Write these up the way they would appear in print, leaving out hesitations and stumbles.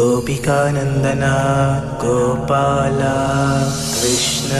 गोपिकानन्दना गोपाल कृष्ण।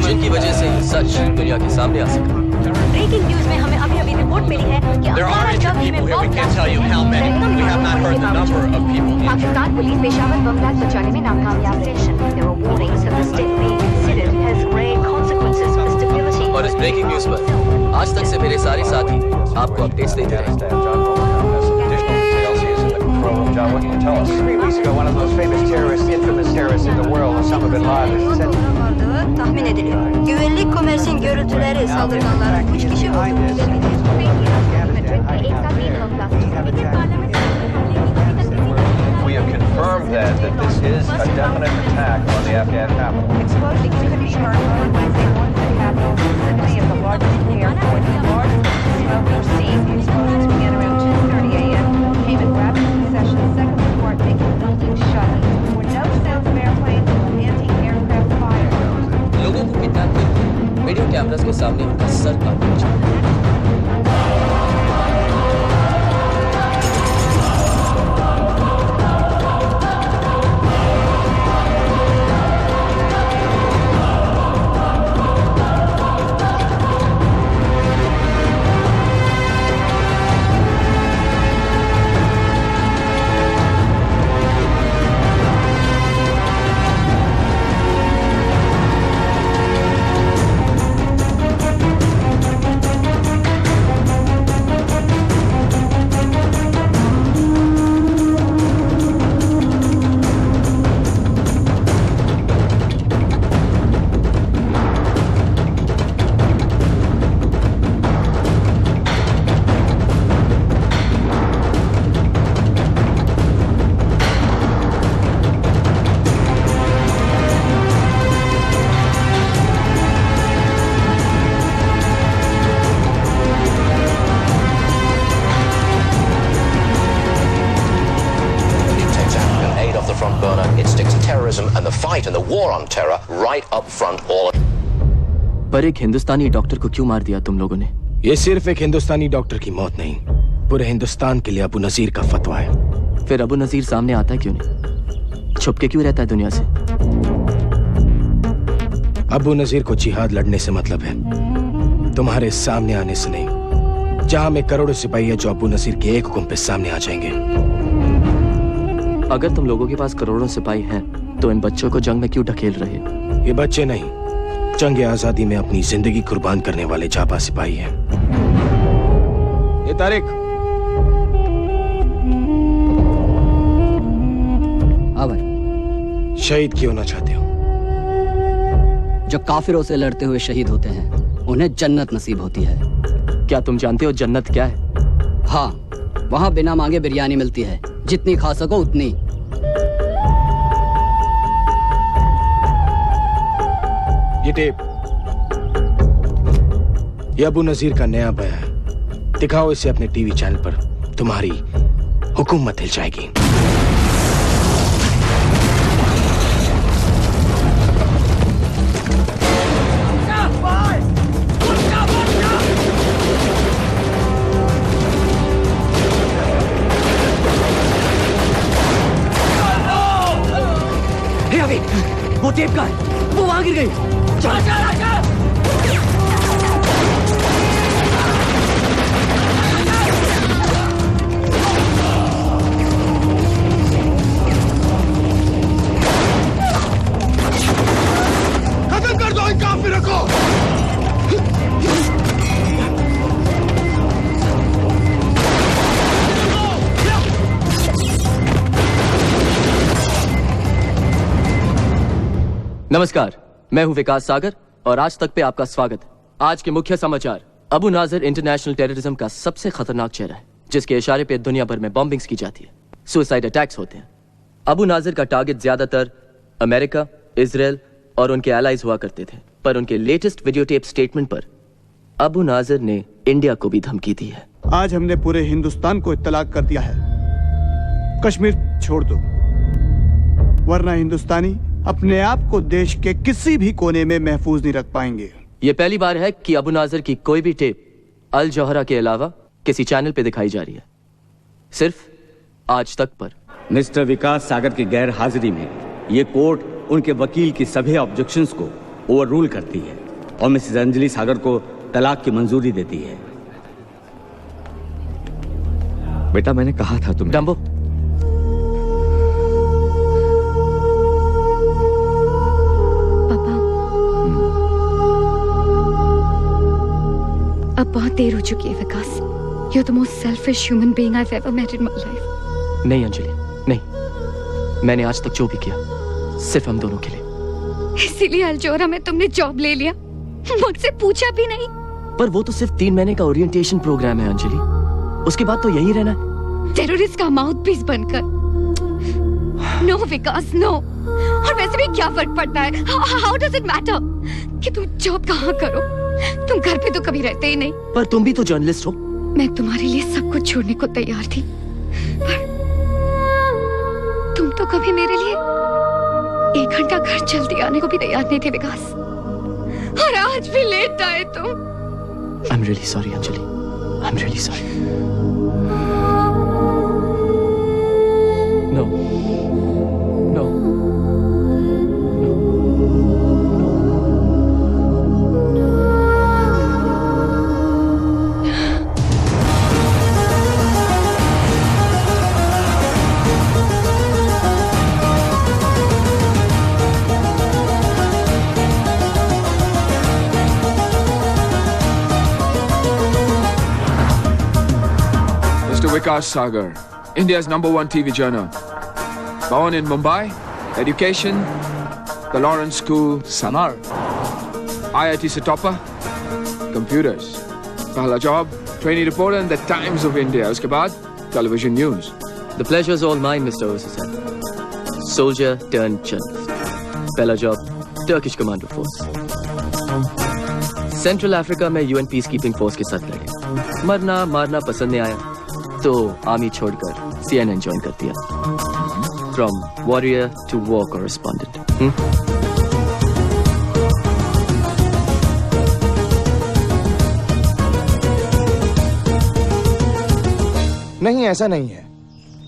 जिनकी वजह से सच दुनिया के सामने आ सका। ब्रेकिंग न्यूज में हमें अभी रिपोर्ट मिली है कि Pakistan police Peshawar bomb blast बचाने में नाकामयाब रही। और इस ब्रेकिंग न्यूज पर आज तक से मेरे सारे साथी आपको अपडेट्स देते रहे। John, what can you tell us? 3 weeks ago, one of the most famous terrorists, infamous terrorists in the world, Osama bin Laden, said... tahmin ediliyor. Güvenlik Komersin görüntüleri saldırganların 3 kişi We have confirmed that this is a definite attack on the Afghan capital. Explosion could be heard on Wednesday morning in the capital, the city of the largest airport, the largest smoking scene. The explosions began around 2:30 a.m. Came in rapid succession. Second report making the building shut. There were no sounds of airplanes or anti-aircraft fire. लोगों को kidnap कर video cameras के सामने उनका sir काट दिया। And the war on terror right up front all. पर एक हिंदुस्तानी डॉक्टर को क्यों मार दिया तुम लोगों ने? ये सिर्फ एक हिंदुस्तानी डॉक्टर की मौत नहीं, पूरे हिंदुस्तान के लिए अबू नजीर का फतवा है। फिर अबू नजीर सामने आता है क्यों नहीं? छुप के क्यों रहता है दुनिया से? अबू नजीर को जिहाद लड़ने से मतलब है, तुम्हारे सामने आने से नहीं। जहां में करोड़ों सिपाही है जो अबू नजीर के एक हुक्म पे सामने आ जाएंगे। अगर तुम लोगों के पास करोड़ों सिपाही हैं, तो इन बच्चों को जंग में क्यों ढकेल रहे? ये बच्चे नहीं, जंग आजादी में अपनी जिंदगी कुर्बान करने वाले जाबाज सिपाही हैं। ये तारिक, हाँ भाई। शहीद क्यों होना चाहते हो? जो काफिरों से लड़ते हुए शहीद होते हैं, उन्हें जन्नत नसीब होती है। क्या तुम जानते हो जन्नत क्या है? हाँ, वहाँ बिना मांगे बिरयानी मिलती है, जितनी खा सको उतनी। ये टेप, ये अबू नजीर का नया बयान है। दिखाओ इसे अपने टीवी चैनल पर, तुम्हारी हुकूमत हिल जाएगी। वो टेप का है, वो वहां गिर गई। चल खत्म कर दो इन काफिरों को। नमस्कार, मैं हूं विकास सागर और आज तक पे आपका स्वागत है। आज के मुख्य समाचार। अबू नाजर इंटरनेशनल टेररिज्म का सबसे खतरनाक चेहरा है, जिसके इशारे पे दुनिया भर में बॉम्बिंग्स की जाती है, सुसाइड अटैक्स होते हैं। अबू नाजर का टारगेट ज्यादातर अमेरिका, इजराइल और उनके एलाइज हुआ करते थे, पर उनके लेटेस्ट वीडियो टेप स्टेटमेंट पर अबू नाजर ने इंडिया को भी धमकी दी है। आज हमने पूरे हिंदुस्तान को इत्तलाक कर दिया है, कश्मीर छोड़ दो, वरना हिंदुस्तानी अपने आप को देश के किसी भी कोने में महफूज नहीं रख पाएंगे। यह पहली बार है कि अबू नाजर की कोई भी टेप अल जौहरा के अलावा किसी चैनल पे दिखाई जा रही है, सिर्फ आज तक पर। मिस्टर विकास सागर की गैर हाजिरी में ये कोर्ट उनके वकील की सभी ऑब्जेक्शंस को ओवररूल करती है और मिसेस अंजलि सागर को तलाक की मंजूरी देती है। बेटा, मैंने कहा था तुम्हें। डम्बो, अब बहुत देर हो चुकी है विकास। You're the most selfish human being I've ever met in my life. नहीं अंजलि, नहीं। मैंने आज तक जो भी किया सिर्फ हम दोनों के लिए। इसीलिए अल्जोरा में तुमने जॉब ले लिया, मुझसे पूछा भी नहीं। पर वो तो सिर्फ 3 महीने का ओरिएंटेशन प्रोग्राम है अंजलि, उसके बाद तो यही रहना है। टेररिस्ट का माउथपीस बनकर। No Vikas, no. और वैसे भी क्या फर्क पड़ता है? How does it matter कि तुम जॉब कहाँ करो? तुम घर पे तो कभी रहते ही नहीं। पर तुम भी तो जर्नलिस्ट हो। मैं तुम्हारे लिए सब कुछ छोड़ने को तैयार थी, पर तुम तो कभी मेरे लिए 1 घंटा घर जल्दी आने को भी तैयार नहीं थे विकास, और आज भी लेट आए तुम। I'm really sorry Anjali, I'm really sorry. No. No. Vikas Sagar, India's #1 TV journal. Born in Mumbai, education, the Lawrence School, Samar. IIT Setapa, computers. Pehla job, trainee reporter in the Times of India. Uske baad, television news. The pleasure's all mine, Mr. Osasan. Soldier turned journalist. Pehla job, Turkish Commando Force. Central Africa में UN Peacekeeping Force के साथ लड़े। मरना मारना पसंद नहीं आया, तो आर्मी छोड़कर CNN ज्वाइन कर दिया। From warrior to war correspondent. नहीं, ऐसा नहीं है,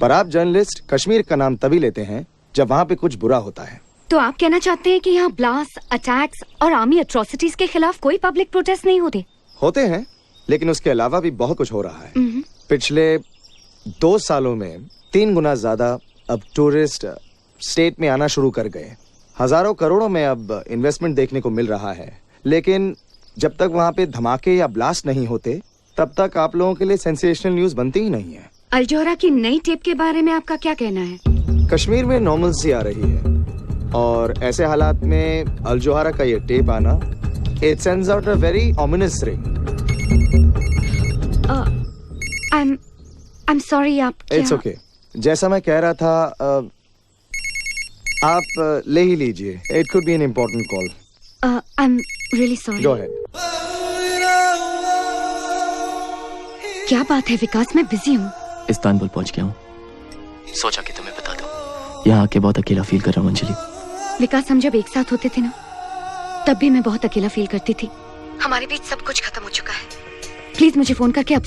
पर आप जर्नलिस्ट कश्मीर का नाम तभी लेते हैं जब वहाँ पे कुछ बुरा होता है। तो आप कहना चाहते हैं कि यहाँ ब्लास्ट, अटैक्स और आर्मी एट्रोसिटीज के खिलाफ कोई पब्लिक प्रोटेस्ट नहीं होते? होते हैं, लेकिन उसके अलावा भी बहुत कुछ हो रहा है। पिछले 2 सालों में 3 गुना ज्यादा अब टूरिस्ट स्टेट में आना शुरू कर गए। हजारों करोड़ों में अब इन्वेस्टमेंट देखने को मिल रहा है, लेकिन जब तक वहाँ पे धमाके या ब्लास्ट नहीं होते तब तक आप लोगों के लिए सेंसेशनल न्यूज बनती ही नहीं है। अल्जोहरा की नई टेप के बारे में आपका क्या कहना है? कश्मीर में नॉर्मलसी आ रही है और ऐसे हालात में अल्जोहरा का ये टेप आना, it sends out a very ominous ring. I'm sorry, आप क्या? It's okay. जैसा मैं कह रहा था, आप ले ही लीजिए। It could be an important call. I'm really sorry. Go ahead. क्या बात है विकास, मैं बिजी हूँ। इस्तांबुल पहुंच गया हूँ। सोचा कि तुम्हें बता दूं। यहाँ आके बहुत अकेला फील कर रहा हूँ अंजलि। विकास, हम जब एक साथ होते थे ना, तब भी मैं बहुत अकेला फील करती थी। हमारे बीच सब कुछ खत्म हो चुका है। प्लीज मुझे फोन करके अब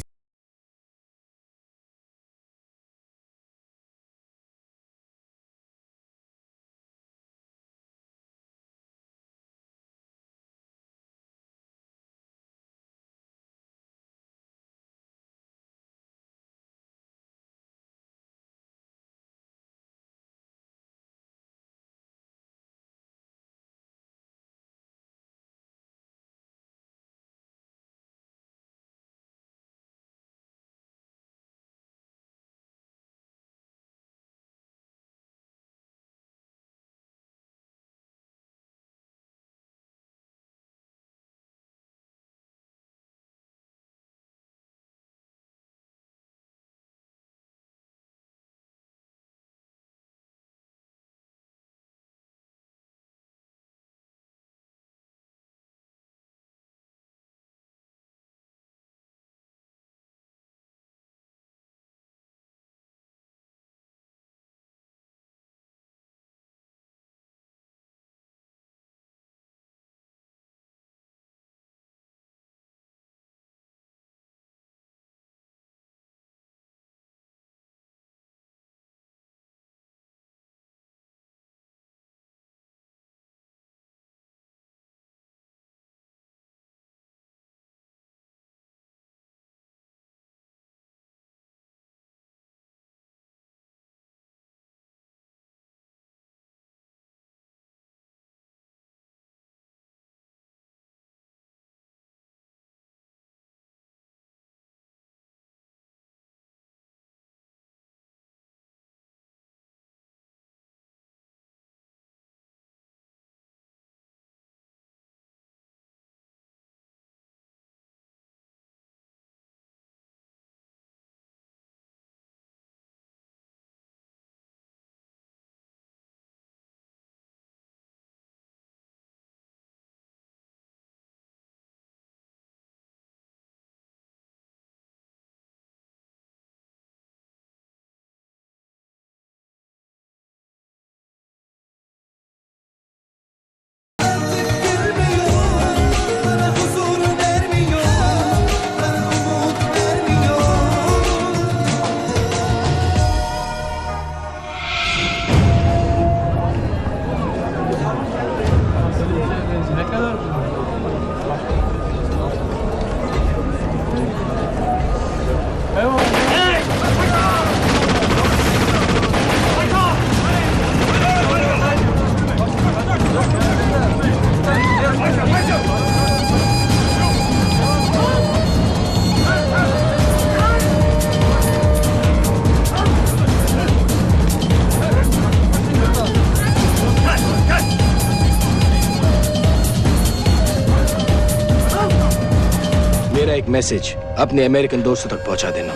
एक मैसेज अपने अमेरिकन दोस्तों तक पहुंचा देना।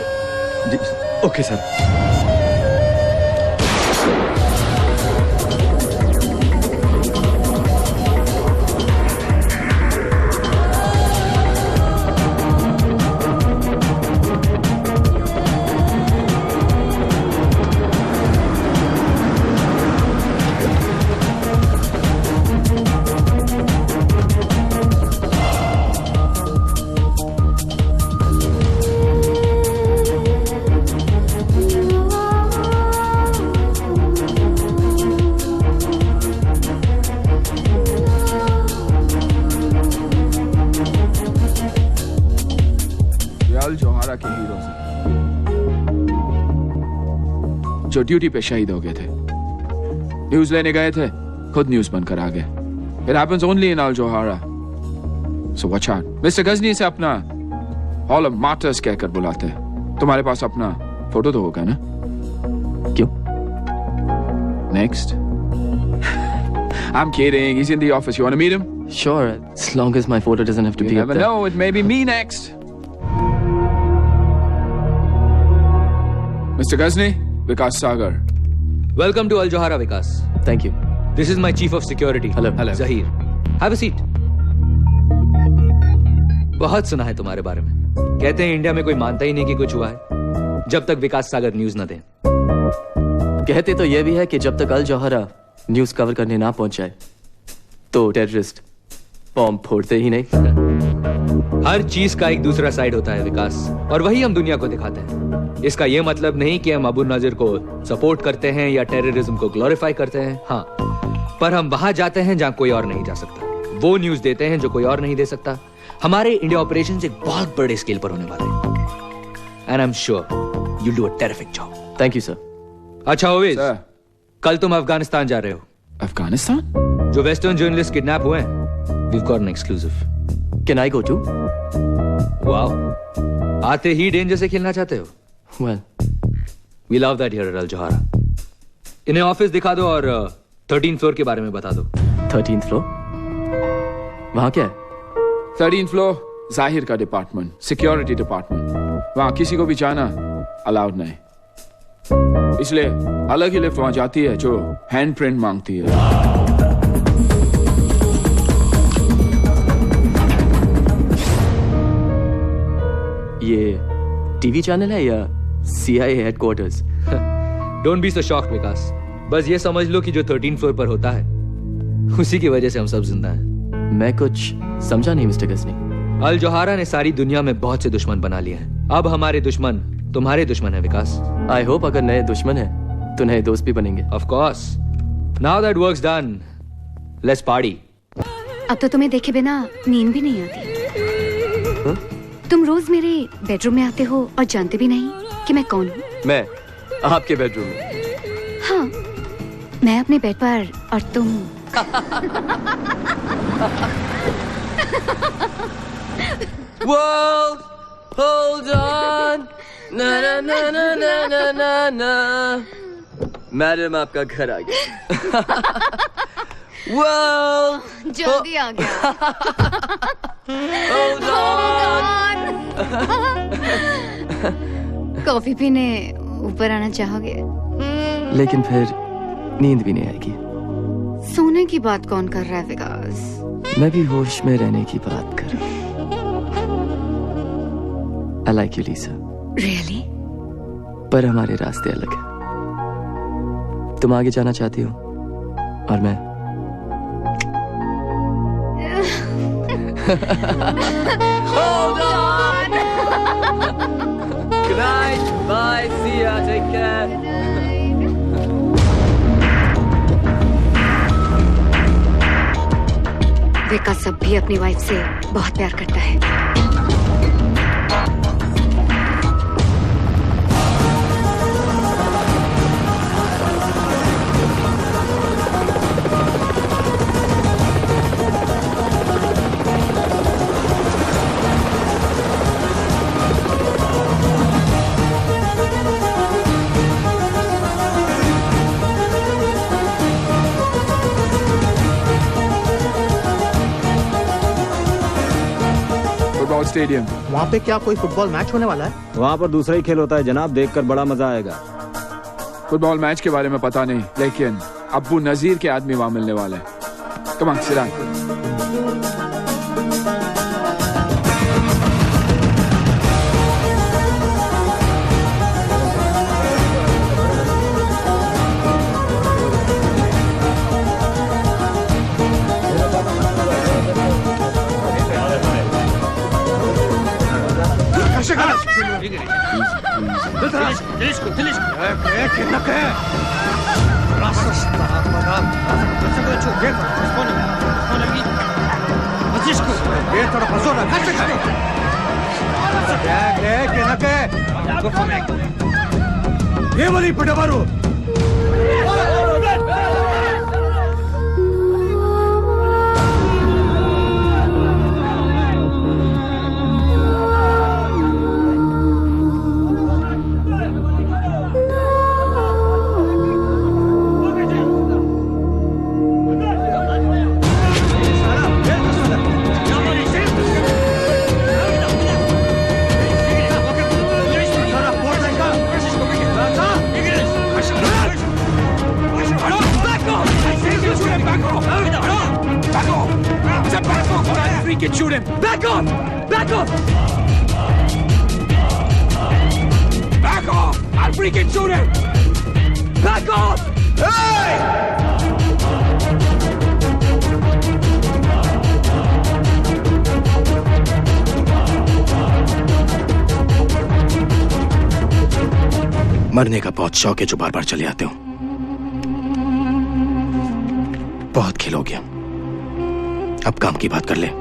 Okay sir. जोहारा के हीरो से जो ड्यूटी पे शहीद हो गए थे, न्यूज लेने गए थे, खुद न्यूज बनकर आ गए। It happens only in Al Johara. So watch out. Mister Ghajini से अपना हॉल ऑफ मार्टर्स कहकर बुलाते हैं। तुम्हारे पास अपना फोटो तो होगा ना? क्यों? Next. I'm kidding. He's in the office. You want to meet him? Sure, as long as my photo doesn't have to be You up never there. know. It may be me next. Mr. Ghazni, Vikas Sagar. Welcome to Al Johara, Vikas. Thank you. This is my chief of security. Hello. Zahir. Have a seat. बहुत सुना है तुम्हारे बारे में। कहते हैं India में कोई मानता ही नहीं कि कुछ हुआ है जब तक विकास सागर न्यूज न दे। कहते तो यह भी है कि जब तक अल जौहरा न्यूज कवर करने ना पहुंच जाए तो टेररिस्ट बॉम्ब फोड़ते ही नहीं। हर चीज का एक दूसरा साइड होता है विकास, और वही हम दुनिया को दिखाते हैं। इसका यह मतलब नहीं कि हम अबू नाजिर को सपोर्ट करते हैं या टेररिज्म को ग्लोरीफाई करते हैं। हाँ, पर हम वहां जाते हैं जहां कोई और नहीं जा सकता, वो न्यूज देते हैं जो कोई और नहीं दे सकता। हमारे इंडिया ऑपरेशन एक बहुत बड़े स्केल पर होने वाले हैं, and I am sure you do a terrific job. Thank you sir. अच्छा ओवेज, कल तुम अफगानिस्तान जा रहे हो। अफगानिस्तान? जो वेस्टर्न जर्नलिस्ट किडनैप हुए हैं, we've got an exclusive. Can I go too? Wow. आते ही डेंजर से खेलना चाहते हो? Well, we love that here at Al Johara. इन्हें ऑफिस दिखा दो और 13th फ्लोर के बारे में बता दो। 13th floor? वहां क्या है? 13th फ्लोर जाहिर का डिपार्टमेंट, सिक्योरिटी डिपार्टमेंट। वहां किसी को भी जाना अलाउड नहीं, इसलिए अलग ही लिफ्ट वहां जाती है जो हैंड प्रिंट मांगती है। ये टीवी चैनल है या CIA headquarters? Don't be so shocked Vikas, बस ये समझ लो कि जो 13th फ्लोर पर होता है उसी की वजह से हम सब जिंदा हैं। मैं कुछ समझा नहीं मिस्टर गजनी। अल जोहारा ने सारी दुनिया में बहुत से दुश्मन बना लिए हैं। अब हमारे दुश्मन तुम्हारे दुश्मन है विकास। आई होप अगर नए दुश्मन है तो नए दोस्त भी बनेंगे। Of course. Now that works done, let's party. अब तो तुम्हें देखे बिना नींद भी नहीं आती। तुम रोज मेरे बेडरूम में आते हो और जानते भी नहीं कि मैं कौन हूँ। मैं आपके बेडरूम में? हाँ, मैं अपने बेड पर और तुम। World, hold on, na na na na na na na na. Madam आपका घर आ गया। World, जल्दी आ गया। hold on. कॉफी पीने ऊपर आना चाहोगे? लेकिन फिर नींद भी नहीं आएगी। सोने की बात कौन कर रहा है विकास? मैं भी होश में रहने की बात कर रहा हूँ। I like you, Lisa. Really? पर हमारे रास्ते अलग हैं। तुम आगे जाना चाहती हो और मैं Hold on. Good night. Bye. See ya. Take care. विकास अब भी अपनी वाइफ से बहुत प्यार करता है। स्टेडियम। वहाँ पे क्या कोई फुटबॉल मैच होने वाला है? वहाँ पर दूसरा ही खेल होता है जनाब, देखकर बड़ा मजा आएगा। फुटबॉल मैच के बारे में पता नहीं, लेकिन अब्बू नजीर के आदमी वहाँ मिलने वाले हैं। Come on, sit down. ये वाली पिटाबारू freaking shoot him! Back off! Back off! Back off! I'll freaking shoot him! Back off! Hey! मरने का बहुत शौक है जो बार बार चले आते हो। बहुत खेल हो गया, अब काम की बात कर ले।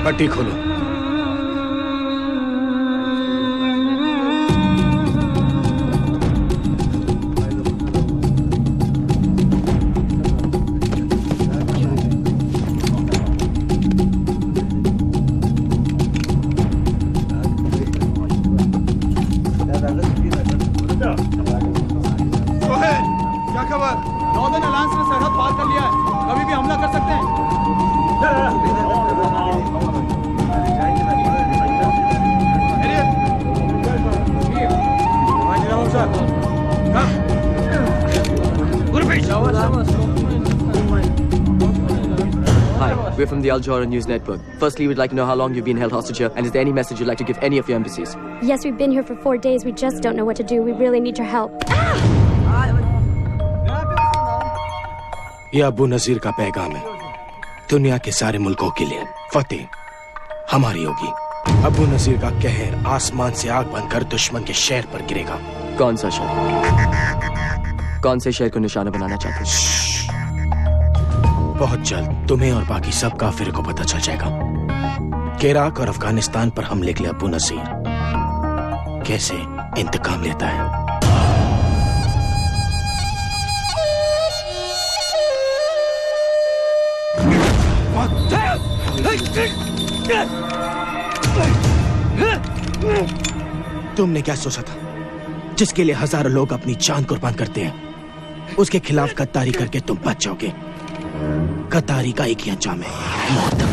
पट्टी खोलो। क्या खबर? नॉर्दर्न अलायंस ने सरहद पार कर लिया है, कभी भी हमला कर सकते हैं। Hi, we're from the Al Jazeera News Network. Firstly, we'd like to know how long you've been held hostage here, and is there any message you'd like to give any of your embassies? Yes, we've been here for 4 days. We just don't know what to do. We really need your help. ये अबू नजीर का पैगाम है दुनिया के सारे मुल्कों के लिए। फतेह हमारी होगी। अबू नजीर का कहर आसमान से आग बनकर दुश्मन के शहर पर गिरेगा। कौन सा शहर? कौन से शहर को निशाना बनाना चाहते हैं? बहुत जल्द तुम्हें और बाकी सब काफिर को पता चल जाएगा कि इराक और अफगानिस्तान पर हमले के लिए अबू नजीर कैसे इंतकाम लेता है। तुमने क्या सोचा था? जिसके लिए हजारों लोग अपनी जान कुर्बान करते हैं, उसके खिलाफ गद्दारी करके तुम बच जाओगे। गद्दारी का एक ही अंजाम है, मौत।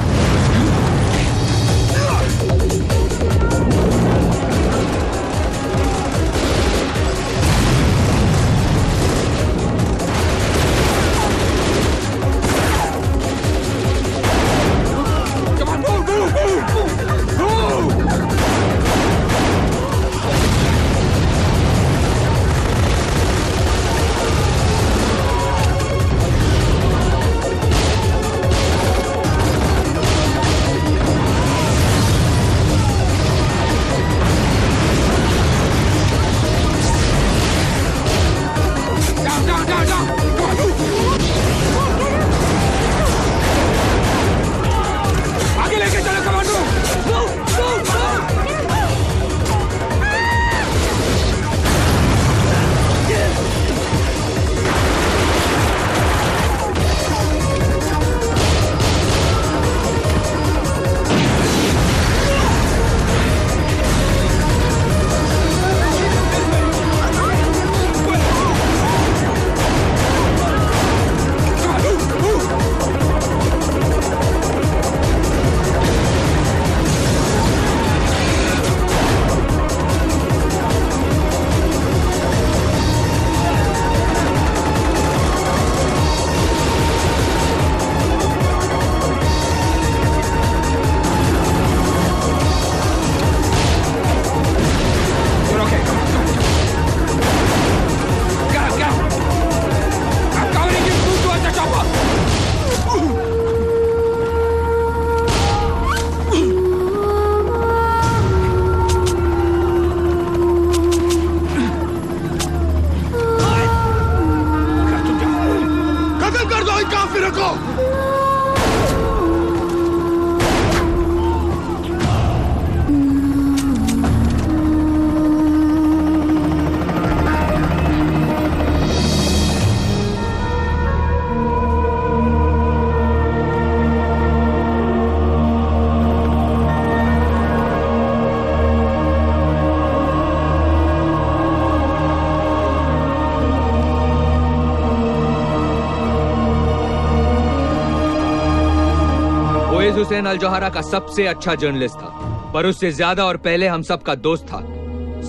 ओवेस हुसैन अल जोहरा का सबसे अच्छा जर्नलिस्ट था, पर उससे ज्यादा और पहले हम सबका दोस्त था।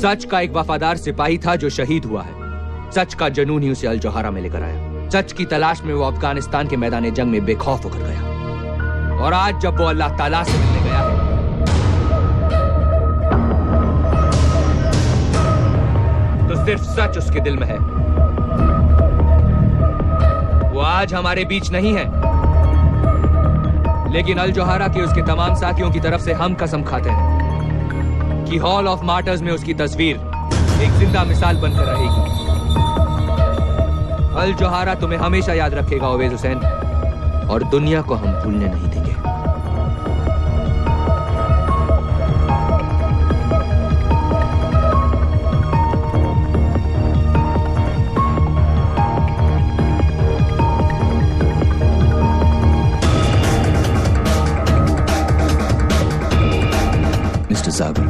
सच का एक वफादार सिपाही था जो शहीद हुआ है। सच का जुनून ही उसे अल जोहरा में लेकर आया। सच की तलाश में वो अफगानिस्तान के मैदान जंग में बेखौफ होकर गया। और आज जब वो अल्लाह ताला से मिलने गया है, तो सिर्फ सच उसके दिल में है। वो आज हमारे बीच नहीं है, लेकिन अल जोहरा के उसके तमाम साथियों की तरफ से हम कसम खाते हैं कि हॉल ऑफ मार्टर्स में उसकी तस्वीर एक जिंदा मिसाल बनकर रहेगी। अल जोहरा तुम्हें हमेशा याद रखेगा ओवेस हुसैन, और दुनिया को हम भूलने नहीं देंगे। Mr. Sagar,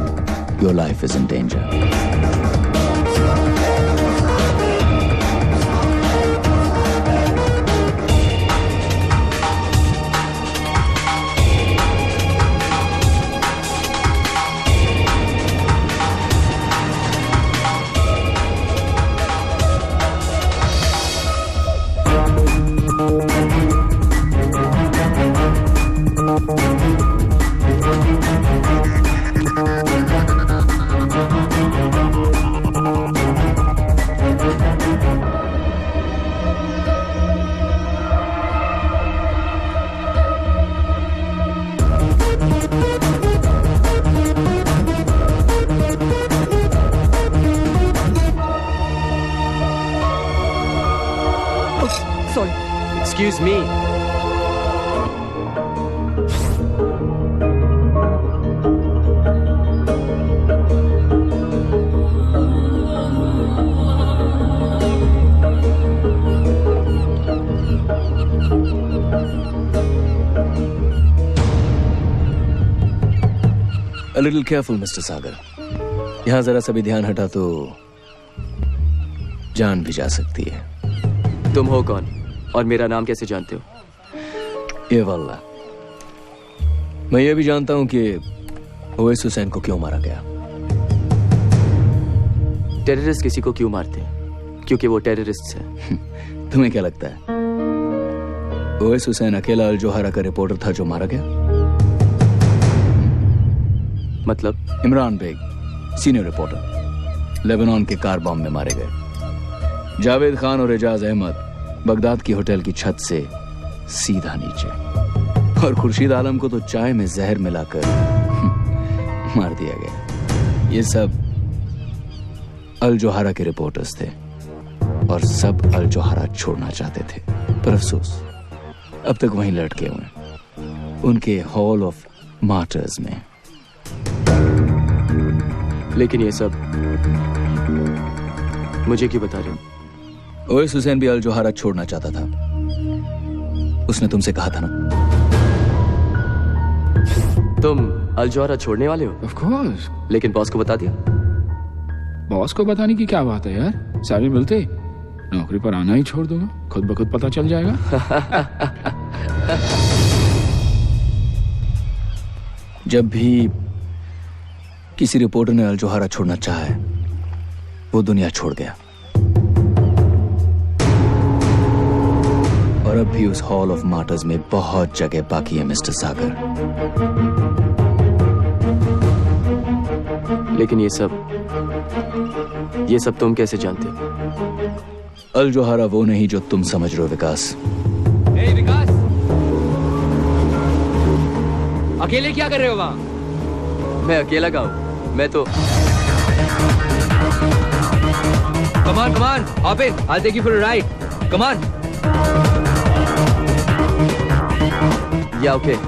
your life is in danger. Excuse me. A little careful, Mr. Sagar. यहाँ जरा सा भी ध्यान हटा तो जान भी जा सकती है। तुम हो कौन और मेरा नाम कैसे जानते हो? ये वल्ला, मैं ये भी जानता हूं कि ओवेस हुसैन को क्यों मारा गया। टेररिस्ट किसी को क्यों मारते हैं? क्योंकि वो टेररिस्ट है। तुम्हें क्या लगता है ओवेस हुसैन अकेला अल जोहरा का रिपोर्टर था जो मारा गया? मतलब? Imran Baig, senior reporter, Lebanon के कार बॉम्ब में मारे गए। जावेद खान और एजाज अहमद बगदाद की होटल की छत से सीधा नीचे, और खुर्शीद आलम को तो चाय में जहर मिलाकर मार दिया गया। ये सब अल जोहरा के रिपोर्टर्स थे और सब अल जोहरा छोड़ना चाहते थे, पर अफसोस अब तक वहीं लटके हुए उनके हॉल ऑफ मार्टर्स में। लेकिन ये सब मुझे क्यों बता रहे हो? ओवेस हुसैन भी अल जोहरा छोड़ना चाहता था। उसने तुमसे कहा था ना। तुम अल जोहरा छोड़ने वाले हो? Of course. लेकिन बॉस को बता दिया? बॉस को बताने की क्या बात है यार, सारे मिलते नौकरी पर आना ही छोड़ दूंगा, खुद ब खुद पता चल जाएगा। जब भी किसी रिपोर्टर ने अल जोहरा छोड़ना चाहा, वो दुनिया छोड़ गया, और अब भी उस हॉल ऑफ मार्टर्स में बहुत जगह बाकी है मिस्टर सागर। लेकिन ये सब तुम कैसे जानते हो? अल जोहरा वो नहीं जो तुम समझ रहे हो विकास। विकास, अकेले क्या कर रहे हो वहां? मैं अकेला का हूं, मैं तो Come on, hop in. I'll take you for a ride. Come on. Yeah, okay.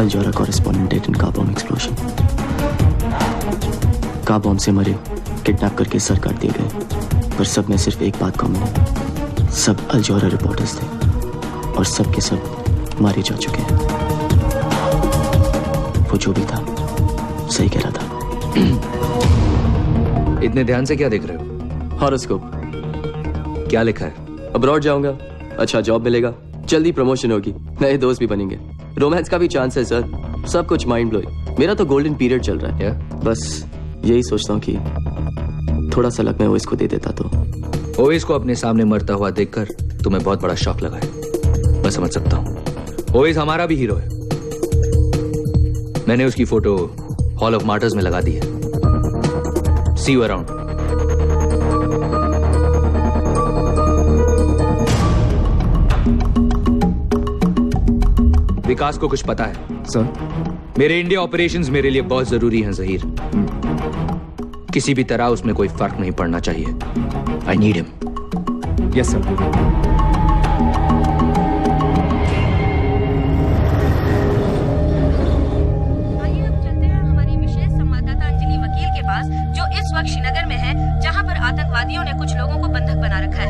अल जोरा कॉरेस्पॉन्डेंट डेड इन car bomb explosion. Car bomb से मरे, किडनैप करके सर काट दिए गए, पर सब में सिर्फ एक बात कॉमन है, सब अल जोरा रिपोर्टर्स थे और सब के सब मारे जा चुके हैं। वो जो भी था सही कह रहा था। इतने ध्यान से क्या देख रहे हो? हॉरोस्कोप। क्या लिखा है? अब्रॉड जाऊंगा, अच्छा जॉब मिलेगा, जल्दी प्रमोशन होगी, नए दोस्त भी बनेंगे, रोमांस का भी चांस है सर, सब कुछ माइंड ब्लोइंग। मेरा तो गोल्डन पीरियड चल रहा है। बस यही सोचता हूँ कि थोड़ा सा लक मैं ओएस को दे देता तो। ओएस को अपने सामने मरता हुआ देखकर तुम्हें बहुत बड़ा शॉक लगा है, मैं समझ सकता हूँ। ओएस हमारा भी हीरो है। मैंने उसकी फोटो हॉल ऑफ मार्टर्स में लगा दी है। सी यू अराउंड। विकास को कुछ पता है सर? मेरे इंडिया ऑपरेशंस मेरे लिए बहुत जरूरी हैं जहीर। किसी भी तरह उसमें कोई फर्क नहीं पड़ना चाहिए। I need him. Yes sir. आइए अब चलते हैं हमारी विशेष संवाददाता अंजलि वकील के पास, जो इस वक्त श्रीनगर में है, जहां पर आतंकवादियों ने कुछ लोगों को बंधक बना रखा है।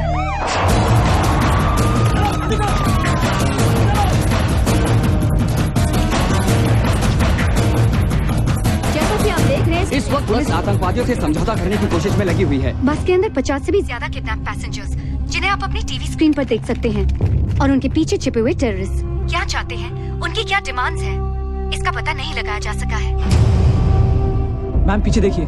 इस वक्त पुलिस आतंकवादियों से समझौता करने की कोशिश में लगी हुई है। बस के अंदर 50 से भी ज्यादा किडनैप पैसेंजर्स, जिन्हें आप अपनी टीवी स्क्रीन पर देख सकते हैं, और उनके पीछे छिपे हुए टेररिस्ट क्या चाहते हैं, उनकी क्या डिमांड्स हैं, इसका पता नहीं लगाया जा सका है। मैम पीछे देखिए।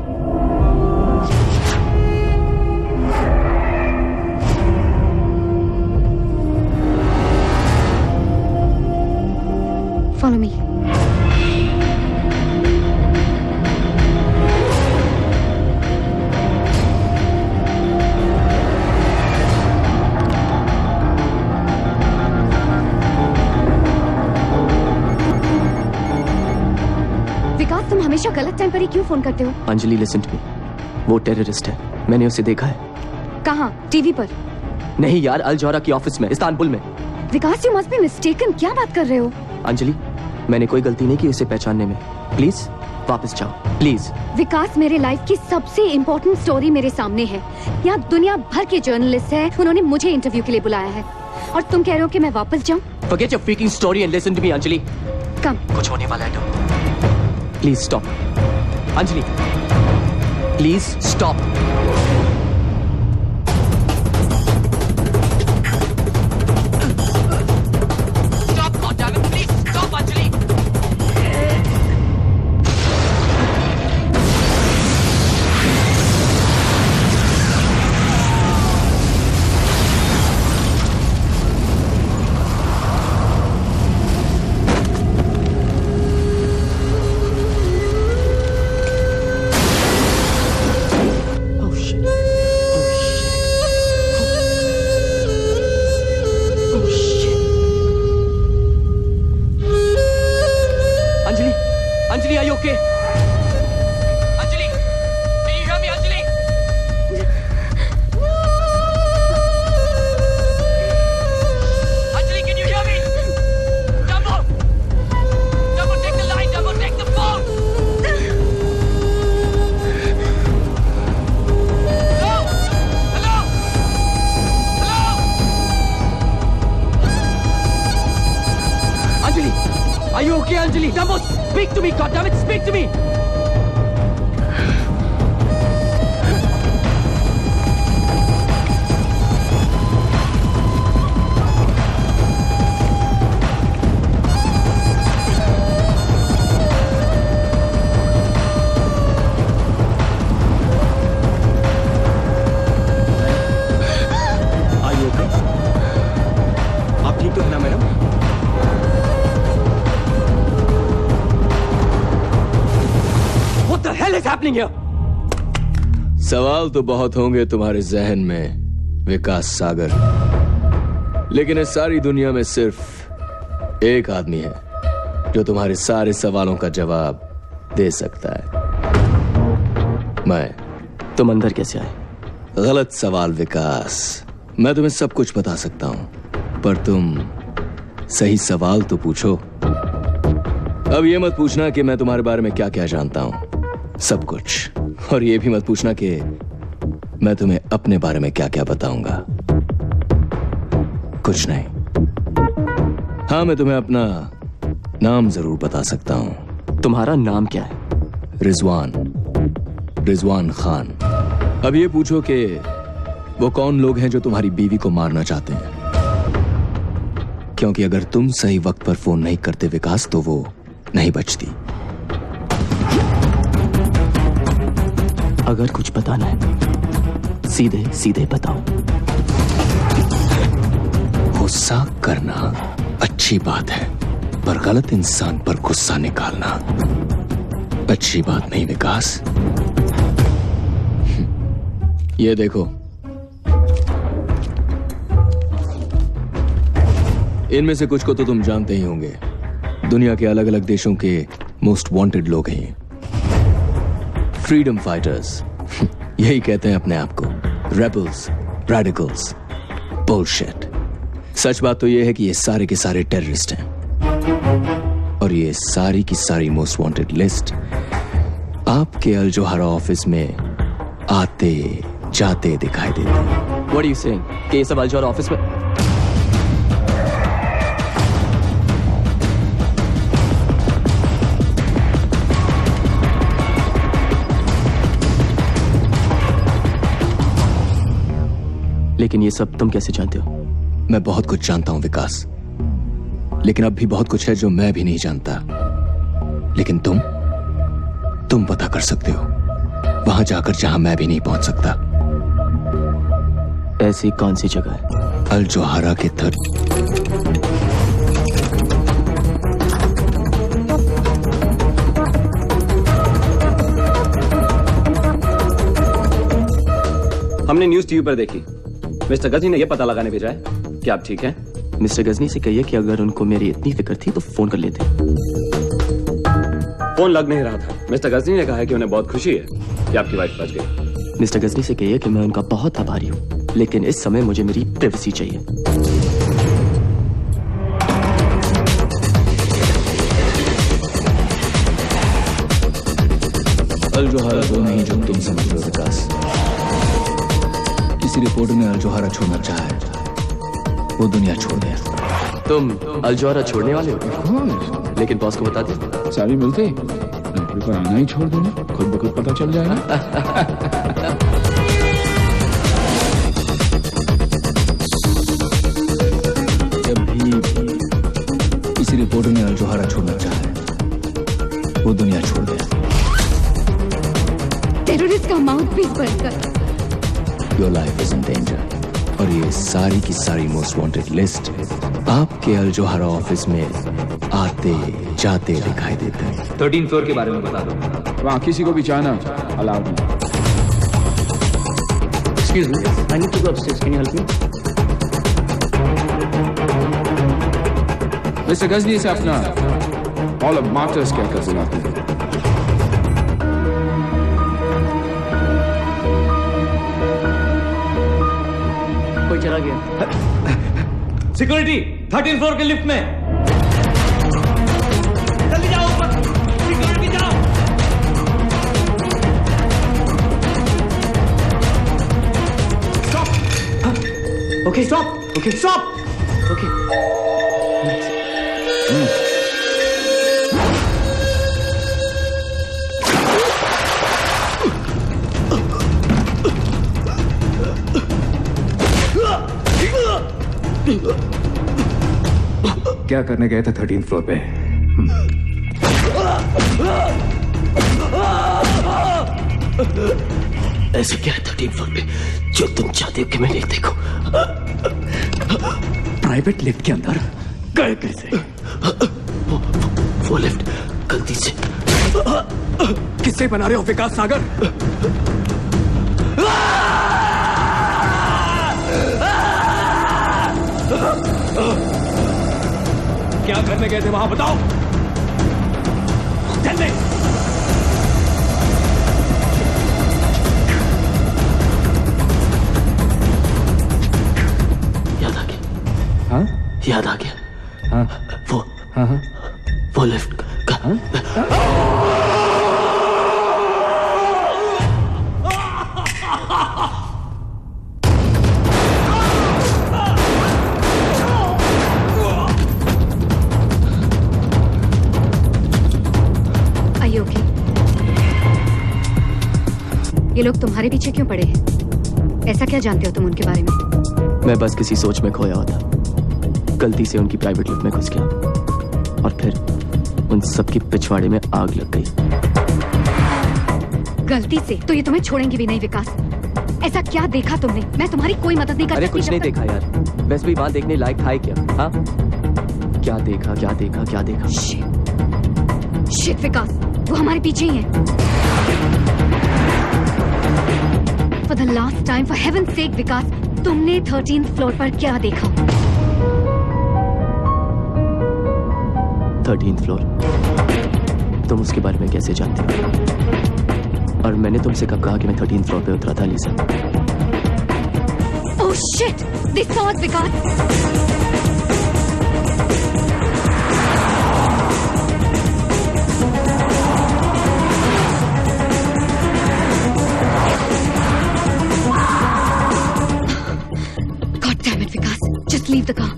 Follow me. तुम हमेशा गलत टाइम पर ही क्यों फोन करते हो? अंजलि लिसन टू मी, वो टेररिस्ट है, मैंने उसे देखा है। कहाँ? टीवी पर? नहीं यार, अल जोरा की ऑफिस में, इस्तांबुल में। विकास, यू मस्ट बी मिस्टेकन। क्या बात कर रहे हो? अंजलि, मैंने कोई गलती नहीं की उसे पहचानने में, प्लीज वापस जाओ प्लीज। विकास, मेरे लाइफ की सबसे इम्पोर्टेंट स्टोरी मेरे सामने है। यहाँ दुनिया भर के जर्नलिस्ट हैं, उन्होंने मुझे इंटरव्यू के लिए बुलाया है, और तुम कह रहे हो कि मैं वापस जाऊँ? Forget your freaking story and listen to me, Anjali. कम। कुछ होने वाला है। Please stop Anjali, please stop. Stop goddamn it, please stop Anjali. Anjali, are you okay? Anjali, can you hear me, Anjali? Anjali, can you hear me? Dumbo! Dumbo, take the line, Dumbo, take the phone! Hello? Hello? Hello? Anjali, are you okay, Anjali? Dumbo, speak to me, goddammit, speak to me! Are you okay? आप ठीक तो है ना madam? What the hell is happening here? सवाल तो बहुत होंगे तुम्हारे जहन में विकास सागर, लेकिन इस सारी दुनिया में सिर्फ एक आदमी है जो तुम्हारे सारे सवालों का जवाब दे सकता है। मैं। तुम अंदर कैसे आए? गलत सवाल विकास। मैं तुम्हें सब कुछ बता सकता हूं, पर तुम सही सवाल तो पूछो। अब ये मत पूछना कि मैं तुम्हारे बारे में क्या क्या जानता हूं, सब कुछ। और ये भी मत पूछना कि मैं तुम्हें अपने बारे में क्या क्या बताऊंगा, कुछ नहीं। हाँ, मैं तुम्हें अपना नाम जरूर बता सकता हूं। तुम्हारा नाम क्या है? रिजवान खान। अब ये पूछो कि वो कौन लोग हैं जो तुम्हारी बीवी को मारना चाहते हैं, क्योंकि अगर तुम सही वक्त पर फोन नहीं करते विकास, तो वो नहीं बचती। अगर कुछ बताना है सीधे सीधे बताओ। गुस्सा करना अच्छी बात है, पर गलत इंसान पर गुस्सा निकालना अच्छी बात नहीं विकास। ये देखो, इनमें से कुछ को तो तुम जानते ही होंगे। दुनिया के अलग अलग देशों के मोस्ट वांटेड लोग हैं, फ्रीडम फाइटर्स। यही कहते हैं अपने आप को, रेबल्स, रेडिकल्स, बुलशिट। सच बात तो यह है कि ये सारे के सारे टेररिस्ट हैं, और ये सारी की सारी मोस्ट वांटेड लिस्ट आपके अल जोहरा ऑफिस में आते जाते दिखाई देती है। What are you saying? कि ये सब अल जोहरा ऑफिस में? लेकिन ये सब तुम कैसे जानते हो? मैं बहुत कुछ जानता हूं विकास, लेकिन अब भी बहुत कुछ है जो मैं भी नहीं जानता। लेकिन तुम पता कर सकते हो, वहां जाकर जहां मैं भी नहीं पहुंच सकता। ऐसी कौन सी जगह है? अल जोहरा के हमने न्यूज टीवी पर देखी। मिस्टर गजनी ने यह पता लगाने भेजा है कि आप ठीक हैं। मिस्टर गजनी से कहिए कि अगर उनको मेरी इतनी फिक्र थी तो फोन कर लेते। फोन लग नहीं रहा था। मिस्टर गजनी ने कहा है कि उन्हें बहुत खुशी है कि आपकी वाइफ बच गई। मिस्टर गजनी से कहिए कि मैं उनका बहुत आभारी हूँ, लेकिन इस समय मुझे मेरी प्राइवेसी चाहिए। अल जोहरा वो नहीं जो तुम समझ रहे हो विकास। किसी रिपोर्टर ने अल जोहरा छोड़ना चाहा है, वो दुनिया छोड़ गया। तुम अल जोहरा छोड़ने वाले हो? लेकिन बॉस को बता दे। सारी मिलते नौकरी पर आना ही छोड़ देना, खुद ब खुद पता चल जाएगा। जब भी किसी रिपोर्टर ने अल जोहरा छोड़ना चाहा है, वो दुनिया छोड़ गया। टेररिस्ट का माउथपीस बनकर Your life is in danger। और ये सारी की सारी मोस्ट वांटेड लिस्ट आपके अल जोहरा ऑफिस में आते जाते दिखाई देते हैं। 13th फ्लोर के बारे में बता दो। वहाँ किसी को भी जाना अलाउड नहीं। Excuse me, I need to go upstairs. Can you help me? Mister Ghajini से अपना Hall of Martyrs कहकर बुलाते हैं। कोई चला गया। सिक्योरिटी 13th फ्लोर के लिफ्ट में। जल्दी जाओ ऊपर, सिक्योरिटी जाओ। Stop. Okay stop. Okay stop. Okay. क्या करने गए थे 13th फ्लोर पे? ऐसे क्या है 13th फ्लोर पे जो तुम चाहते हो कि मैं नहीं देखूं? प्राइवेट लिफ्ट के अंदर गए कैसे? वो लिफ्ट गलती से। किससे बना रहे हो विकास सागर? क्या करने गए थे वहां बताओ जल्दी। याद आ गया। हाँ? याद आ गया। हाँ? वो हाँ? वो लिफ्ट ये लोग तुम्हारे पीछे क्यों पड़े हैं? ऐसा क्या जानते हो तुम उनके बारे में? मैं बस किसी सोच में खोया हुआ था, गलती से उनकी प्राइवेट लिफ्ट में घुस गया और फिर उन सबकी पिछवाड़े में आग लग गई। गलती से? तो ये तुम्हें छोड़ेंगे भी नहीं विकास। ऐसा क्या देखा तुमने? मैं तुम्हारी कोई मदद नहीं कर सकती। अरे कुछ नहीं देखा यार, वैसे भी वहां देखने लायक था क्या? हाँ, क्या देखा क्या देखा क्या देखा? शिट विकास, वो हमारे पीछे ही है। For the last time, for heaven's sake विकास, तुमने 13th फ्लोर पर क्या देखा? 13th floor? तुम उसके बारे में कैसे जानते हो? और मैंने तुमसे कब कहा कि मैं 13th फ्लोर पे उतरा था लीसा? Oh shit! They saw us, Vikas! Leave the car.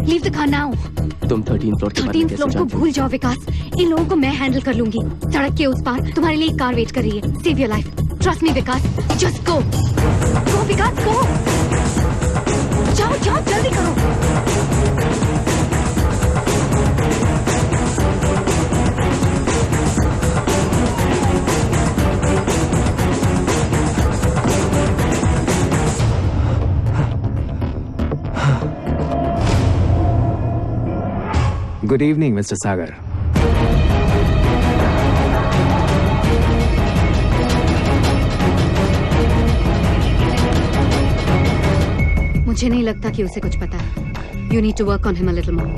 Leave the car now. तुम 13th फ्लोर के बारे में कैसे जानते हो? 13th फ्लोर को भूल जाओ विकास। इन लोगों को मैं हैंडल कर लूंगी। सड़क के उस पार तुम्हारे लिए एक कार वेट कर रही है। Save your life. Trust me Vikas. Just go. Go Vikas, go. जाओ जाओ जल्दी करो। Good evening, Mr. Sagar. मुझे नहीं लगता कि उसे कुछ पता है। You need to work on him a little more.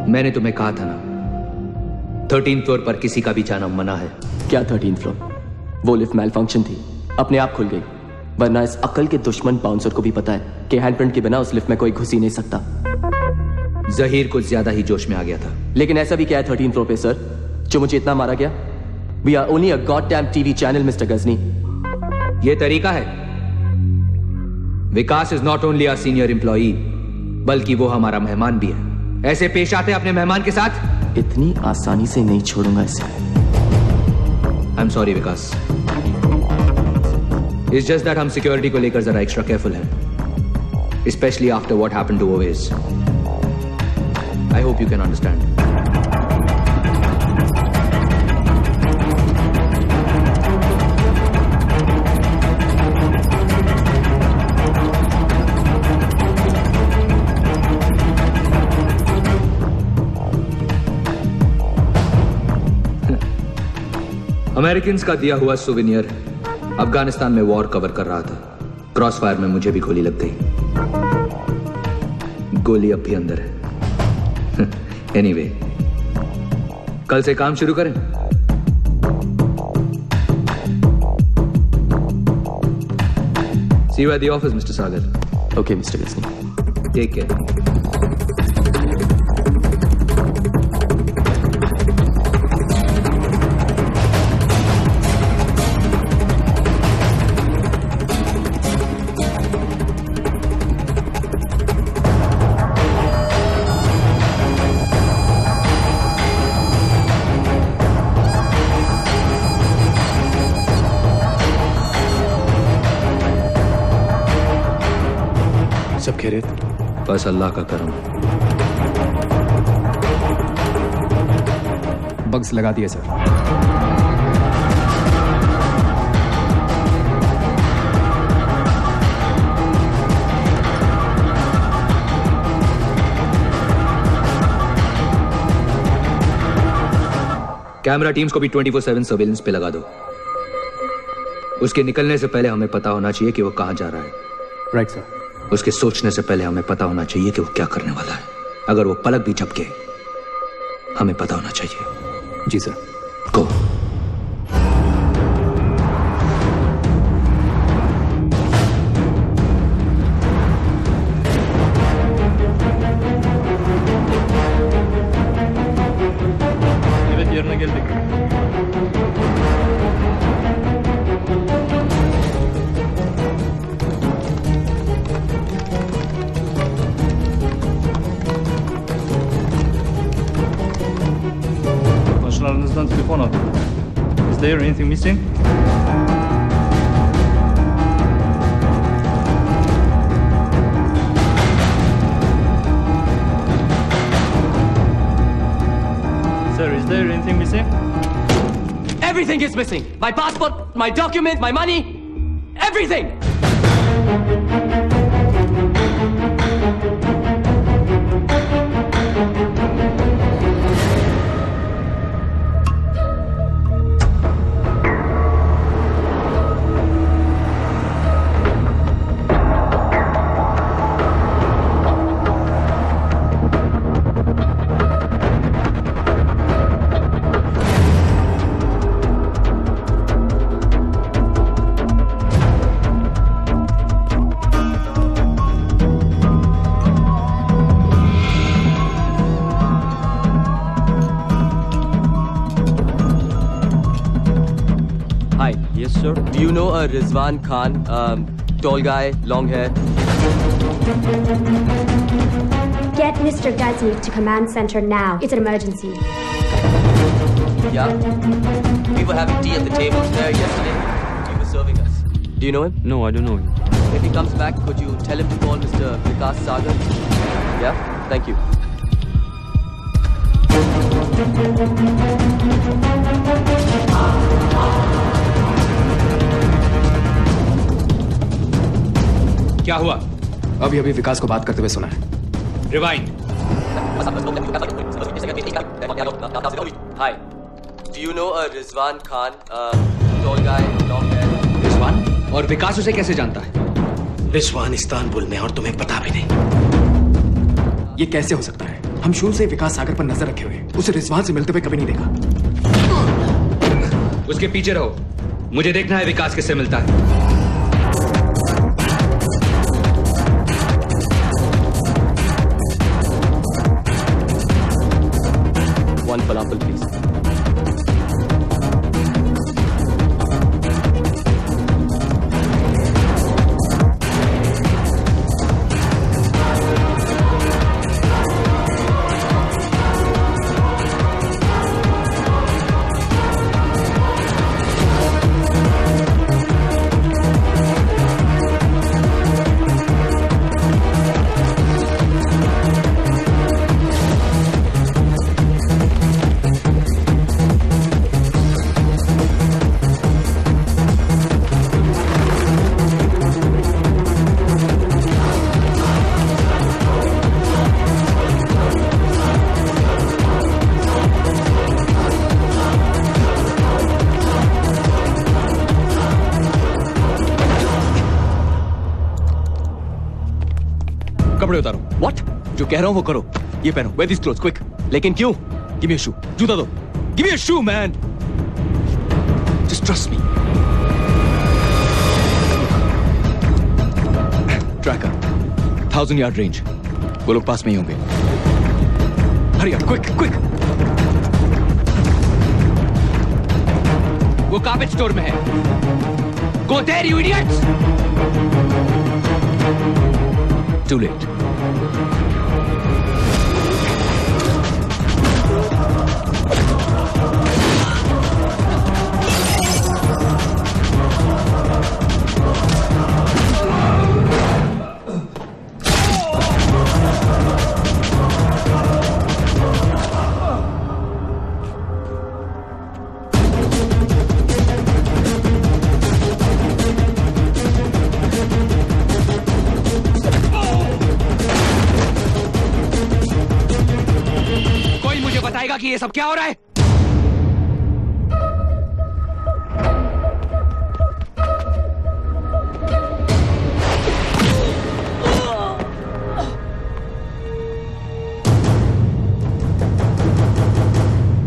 मैंने तुम्हें कहा था ना, 13th फ्लोर पर किसी का भी जाना मना है। क्या 13th फ्लोर? वो लिफ्ट मैल फंक्शन थी, अपने आप खुल गई। वरना इस अक्ल के दुश्मन बाउंसर को भी पता है कि हैंडप्रिंट के बिना उस लिफ्ट में कोई घुस ही नहीं सकता। जहीर कुछ ज्यादा ही जोश में आ गया था। लेकिन ऐसा भी क्या है 13th फ्लोर पे सर, जो मुझे इतना मारा गया? We are only a goddamn TV channel, Mr. Ghazni. ये तरीका है। Vikas is not only a senior employee, बल्कि वो हमारा मेहमान भी है। ऐसे पेश आते अपने मेहमान के साथ? इतनी आसानी से नहीं छोड़ूंगा इसे। I am sorry Vikas. It's just that हम सिक्योरिटी को लेकर जरा एक्स्ट्रा केयरफुल हैं, specially after what happened to Owais. I hope you can understand. Americans का दिया हुआ सुवेनियर अफगानिस्तान में वॉर कवर कर रहा था। क्रॉस फायर में मुझे भी गोली लग गई। गोली अब भी अंदर है। एनीवे, कल से काम शुरू करें। See you at the office mister Sagar. Okay mister Ghazni. Take care. सब खैरियत? बस अल्लाह का करम। बग्स लगा दिए सर। कैमरा टीम्स को भी 24/7 सर्वेलेंस पे लगा दो। उसके निकलने से पहले हमें पता होना चाहिए कि वो कहां जा रहा है। Right sir. उसके सोचने से पहले हमें पता होना चाहिए कि वो क्या करने वाला है। अगर वो पलक भी झपके हमें पता होना चाहिए। जी sir. Go. Başlarınızdan telefon aldım. Is there anything missing? Sir, is there anything missing? Everything is missing. My passport, my document, my money, everything. Yes, sir. Do you know a Rizwan Khan, tall guy, long hair? Get Mr. Ghazni to command center now. It's an emergency. Yeah. We were having tea at the table there yesterday. He was serving us. Do you know him? No, I don't know him. If he comes back, could you tell him to call Mr. Vikas Sagar? Yeah? Thank you. क्या हुआ? अभी विकास को बात करते हुए सुना है। Rewind. Hi. Do you know a Rizwan Khan, tall guy, long hair? Rizwan? और विकास उसे कैसे जानता है? रिजवान इस्तांबुल में और तुम्हें पता भी नहीं। ये कैसे हो सकता है? हम शुरू से विकास सागर पर नजर रखे हुए, उसे रिजवान से मिलते हुए कभी नहीं देखा। उसके पीछे रहो, मुझे देखना है विकास किससे मिलता है। One falafel, please. कपड़े उतारो। What? जो कह रहा हूं वो करो। ये पहनो। Wear these clothes, quick. लेकिन क्यों? Give me a shoe. जूता दो। Give me a shoe, man. Just trust me. Tracker. 1000 yard range. वो लोग पास में ही होंगे। Hurry up, quick, quick. वो कार्पेट स्टोर में है। Go there, you idiots! Too late. ये सब क्या हो रहा है?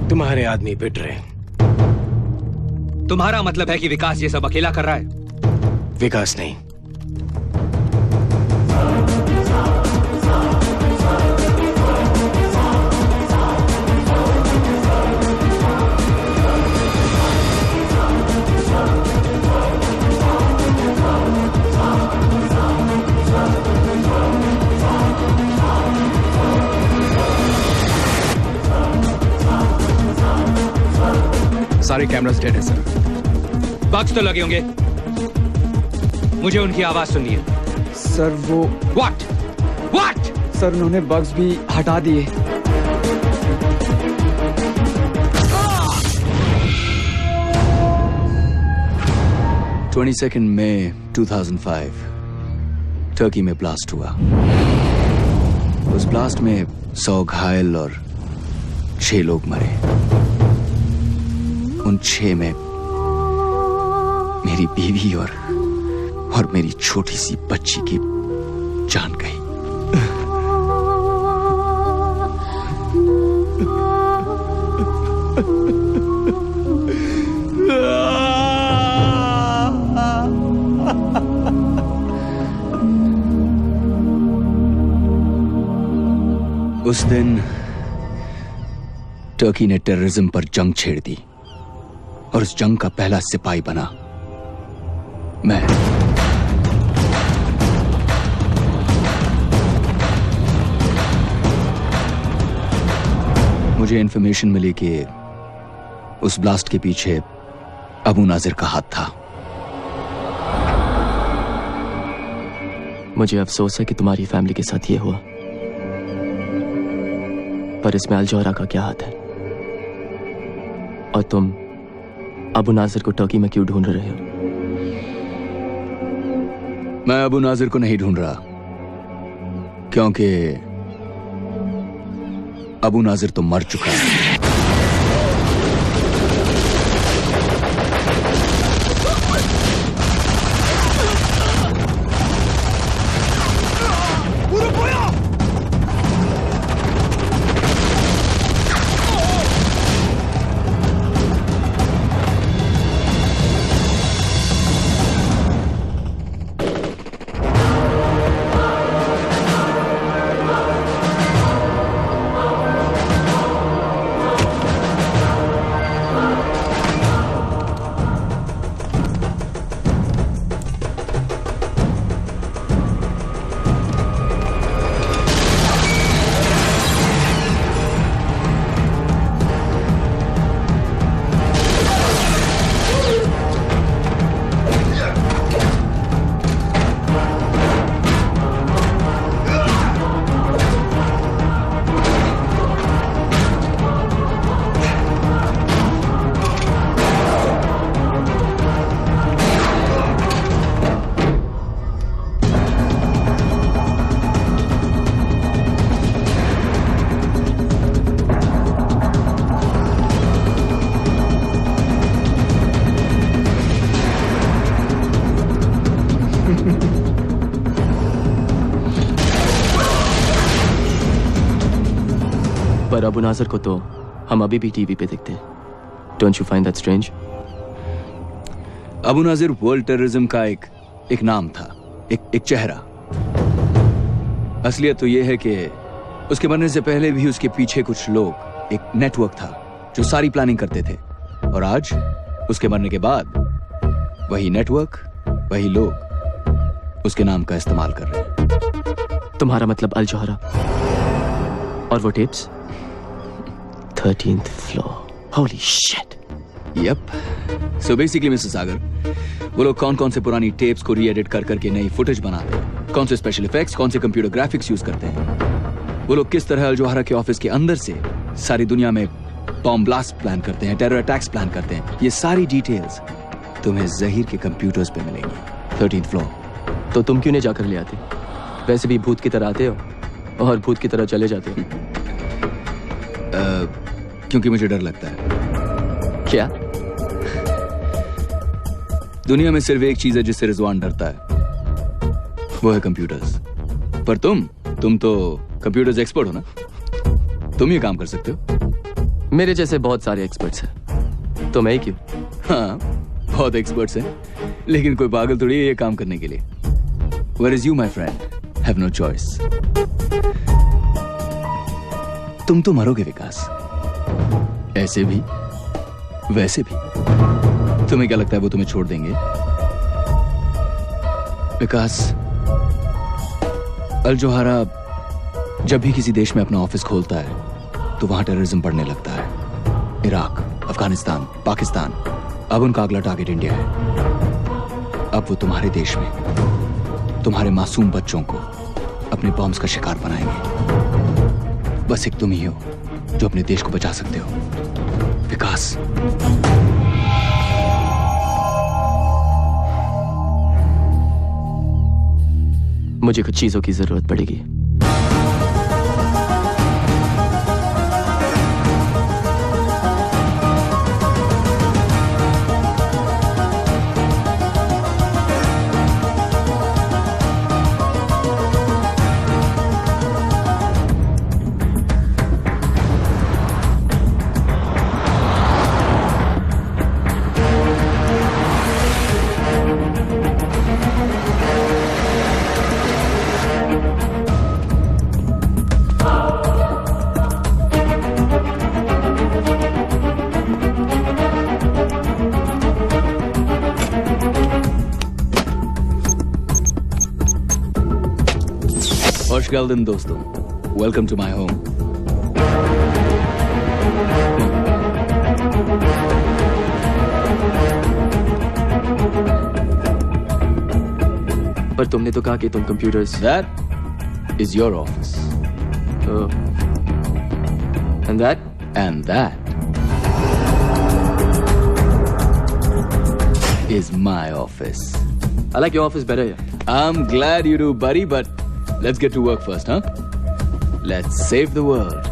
तुम्हारे आदमी पिट रहे। तुम्हारा मतलब है कि विकास ये सब अकेला कर रहा है? विकास नहीं, सारे कैमरास डेड है सर। बग्स तो लगे होंगे, मुझे उनकी आवाज सुननी है। सर वो व्हाट सर उन्होंने बग्स भी हटा दिए। मई 2005 टर्की में ब्लास्ट हुआ। उस ब्लास्ट में 100 घायल और 6 लोग मरे। उन 6 में मेरी बीवी और मेरी छोटी सी बच्ची की जान गई। उस दिन टर्की ने टेररिज्म पर जंग छेड़ दी और उस जंग का पहला सिपाही बना मैं। मुझे इंफॉर्मेशन मिली कि उस ब्लास्ट के पीछे अबू नाजिर का हाथ था। मुझे अफसोस है कि तुम्हारी फैमिली के साथ ये हुआ, पर इसमें अल-जौहरा का क्या हाथ है? और तुम अबू नाजिर को टर्की में क्यों ढूंढ रहे हो? मैं अबू नाजिर को नहीं ढूंढ रहा, क्योंकि अबू नाजिर तो मर चुका है। पर अबू नाजिर को तो हम अभी भी टीवी पे देखते हैं। Don't you find that strange? Abu Nazir world terrorism का एक नाम था, एक चेहरा। असलियत तो यह है कि उसके मरने से पहले भी उसके पीछे कुछ लोग, एक नेटवर्क था जो सारी प्लानिंग करते थे। और आज उसके मरने के बाद वही नेटवर्क, वही लोग उसके नाम का इस्तेमाल कर रहे हैं। तुम्हारा मतलब अल-जौहरा और वो tips? 13th floor. Holy shit. Yep. So basically, mister Sagar, वो लोग कौन-कौन से पुरानी टेप्स को री-एडिट कर करके नई फुटेज बनाते हैं, कौन से स्पेशल इफेक्ट्स, कौन से कंप्यूटर ग्राफिक्स यूज करते हैं, वो लोग किस तरह अल-जौहरा के ऑफिस के अंदर से सारी दुनिया में बॉम्ब ब्लास्ट प्लान करते हैं, टेरर अटैक्स प्लान करते हैं, ये सारी डिटेल्स तुम्हें जहीर के कंप्यूटर्स पे मिलेंगी। 13th floor. तो तुम क्यों नहीं जाकर ले आते? वैसे भी भूत की तरह आते हो और भूत की तरह चले जाते हो। क्योंकि मुझे डर लगता है। क्या? दुनिया में सिर्फ एक चीज है जिससे रिजवान डरता है, वो है कंप्यूटर्स। पर तुम तो कंप्यूटर्स एक्सपर्ट हो ना, तुम ये काम कर सकते हो। मेरे जैसे बहुत सारे एक्सपर्ट्स हैं, तो मैं ही क्यों? हाँ, बहुत एक्सपर्ट्स हैं, लेकिन कोई पागल थोड़ी है ये काम करने के लिए। Whereas you, my friend, have no choice. तुम तो मरोगे विकास, ऐसे भी वैसे भी। तुम्हें क्या लगता है वो तुम्हें छोड़ देंगे? विकास, अल जोहारा जब भी किसी देश में अपना ऑफिस खोलता है तो वहां टेररिज्म बढ़ने लगता है। इराक, अफगानिस्तान, पाकिस्तान, अब उनका अगला टारगेट इंडिया है। अब वो तुम्हारे देश में तुम्हारे मासूम बच्चों को अपने बॉम्ब्स का शिकार बनाएंगे। बस एक तुम ही हो जो अपने देश को बचा सकते हो, विकास। मुझे कुछ चीजों की जरूरत पड़ेगी। Hoş geldin dostum. Welcome to my home. पर तुमने तो कहा कि तुम computers. That is your office. Oh. And that? And that is my office. I like your office better, yeah. I'm glad you do, buddy, but let's get to work first, huh? Let's save the world.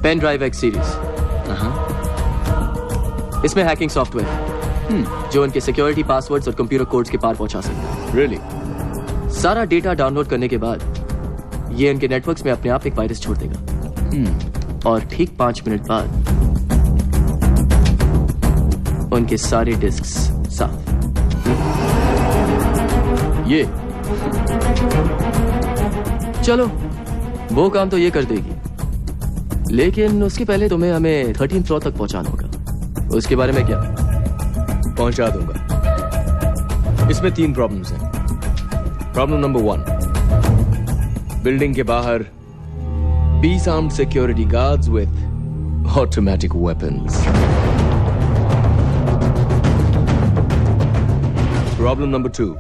Pen Drive X series. इसमें hacking software जो उनके security passwords और computer codes के पार पहुंचा सकता है। Really? सारा data download करने के बाद ये इनके नेटवर्क्स में अपने आप एक वायरस छोड़ देगा। और ठीक 5 मिनट बाद उनके सारे डिस्क्स साफ। ये चलो वो काम तो ये कर देगी, लेकिन उसके पहले तुम्हें हमें 13th फ्लोर तक पहुंचाना होगा। उसके बारे में क्या? पहुंचा दूंगा। इसमें 3 प्रॉब्लम्स हैं। प्रॉब्लम नंबर 1, बिल्डिंग के बाहर 20 armed security guards with automatic weapons. Problem number 2,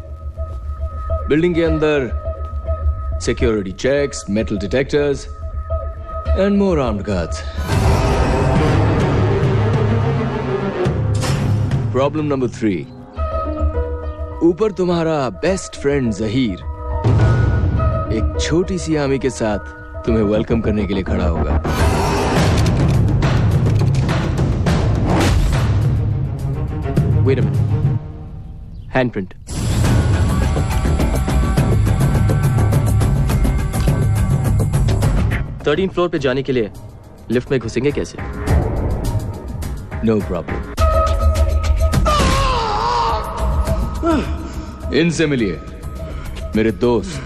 building के अंदर security checks, metal detectors, and more armed guards. Problem number 3. ऊपर तुम्हारा बेस्ट फ्रेंड जहीर एक छोटी सी आर्मी के साथ तुम्हें वेलकम करने के लिए खड़ा होगा। Wait a minute. Handprint. Thirteen floor पे जाने के लिए लिफ्ट में घुसेंगे कैसे? No problem. इनसे मिलिए, मेरे दोस्त।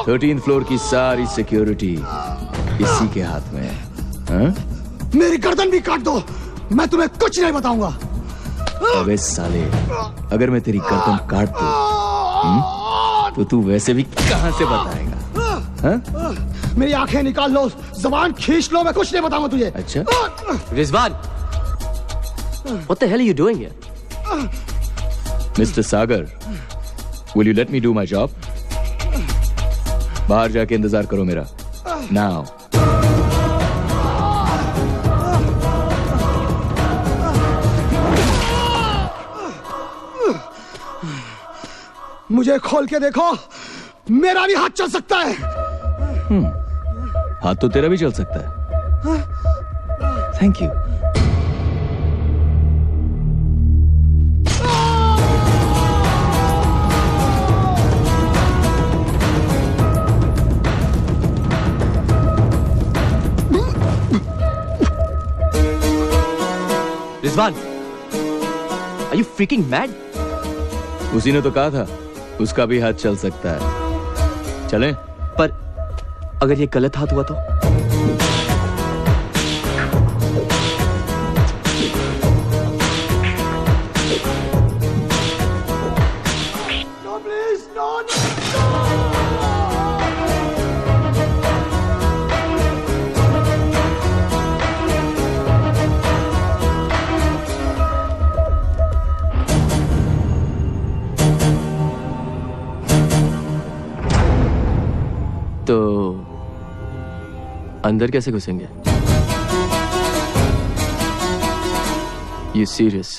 13th फ्लोर की सारी सिक्योरिटी इसी के हाथ में है। हाँ? मेरी गर्दन भी काट दो, मैं तुम्हें कुछ नहीं बताऊंगा। अबे साले, अगर मैं तेरी गर्दन काट दूं, तो तू वैसे भी कहां से बताएगा? हाँ? मेरी आंखें निकाल लो, जबान खींच लो, मैं कुछ नहीं बताऊंगा तुझे। अच्छा? Rizwan, what the hell are you doing here? Mr. Sagar, will you let me do my job? बाहर जाके इंतजार करो मेरा। Now. मुझे खोल के देखो, मेरा भी हाथ चल सकता है। हाथ तो तेरा भी चल सकता है, thank you. Rizwan, are you freaking mad? उसी ने तो कहा था उसका भी हाथ चल सकता है। चलें? पर अगर ये गलत हाथ हुआ तो? तो अंदर कैसे घुसेंगे? You serious?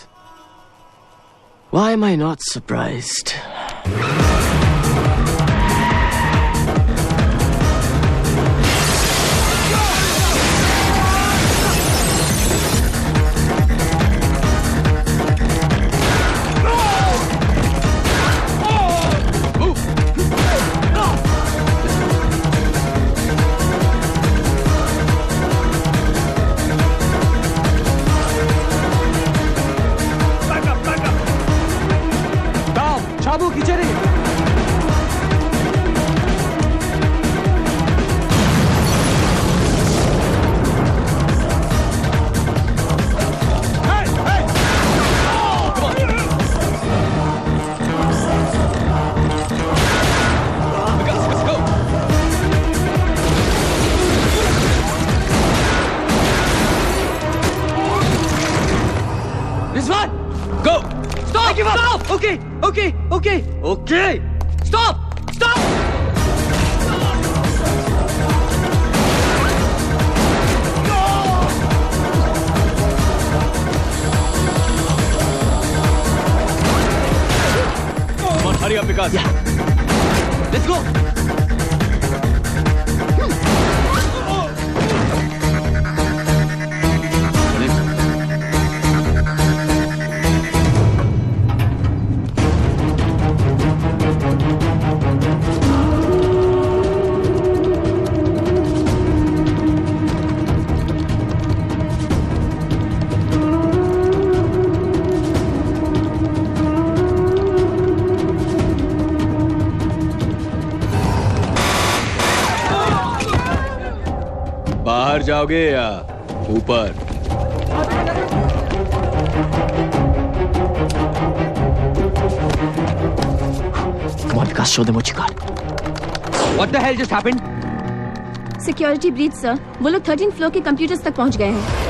Why am I not surprised? शाबू खींचे रही। Rizwan, go! Stop! Stop! Okay, okay, okay, okay! Stop! Stop! Come on, hurry up, Vikas. Yeah. Let's go! बाहर जाओगे या ऊपर? Come on, Vikas, show them what you got. What the hell just happened? Security breach sir, वो लोग 13th floor के computers तक पहुंच गए हैं।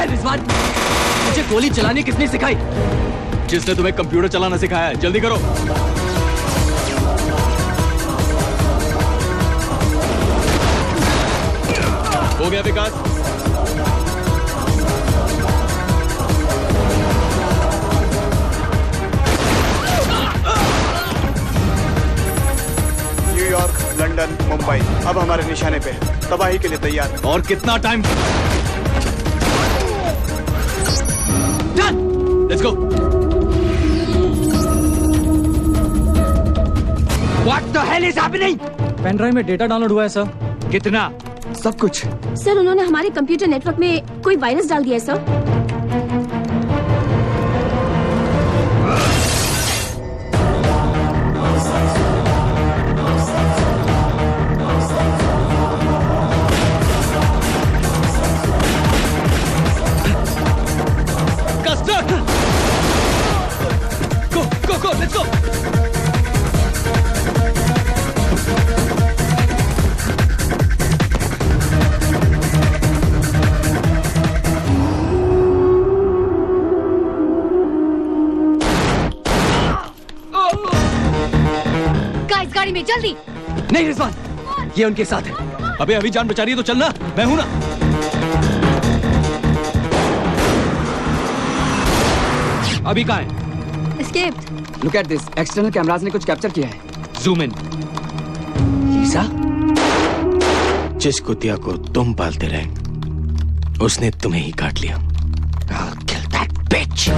रिजवान, मुझे गोली चलानी किसने सिखाई? जिसने तुम्हें कंप्यूटर चलाना सिखाया है। जल्दी करो। हो गया विकास? न्यूयॉर्क, लंदन, मुंबई अब हमारे निशाने पे है। तबाही के लिए तैयार। और कितना time? Done! Let's go. What the hell is happening? Pen drive में डेटा डाउनलोड हुआ है सर। कितना? सब कुछ। सर, उन्होंने हमारे कंप्यूटर नेटवर्क में कोई वायरस डाल दिया है सर। Let's go. गाइस, गाड़ी में जल्दी। नहीं रिजवान, ये उनके साथ है। अबे अभी जान बचा रही है तो चलना, मैं हूं ना। अभी कहाँ है? Escaped. Look at this, external cameras ने कुछ कैप्चर किया है। Zoom in. लीसा, जिस कुतिया को तुम पालते रहे उसने तुम्हें ही काट लिया। I'll kill that bitch.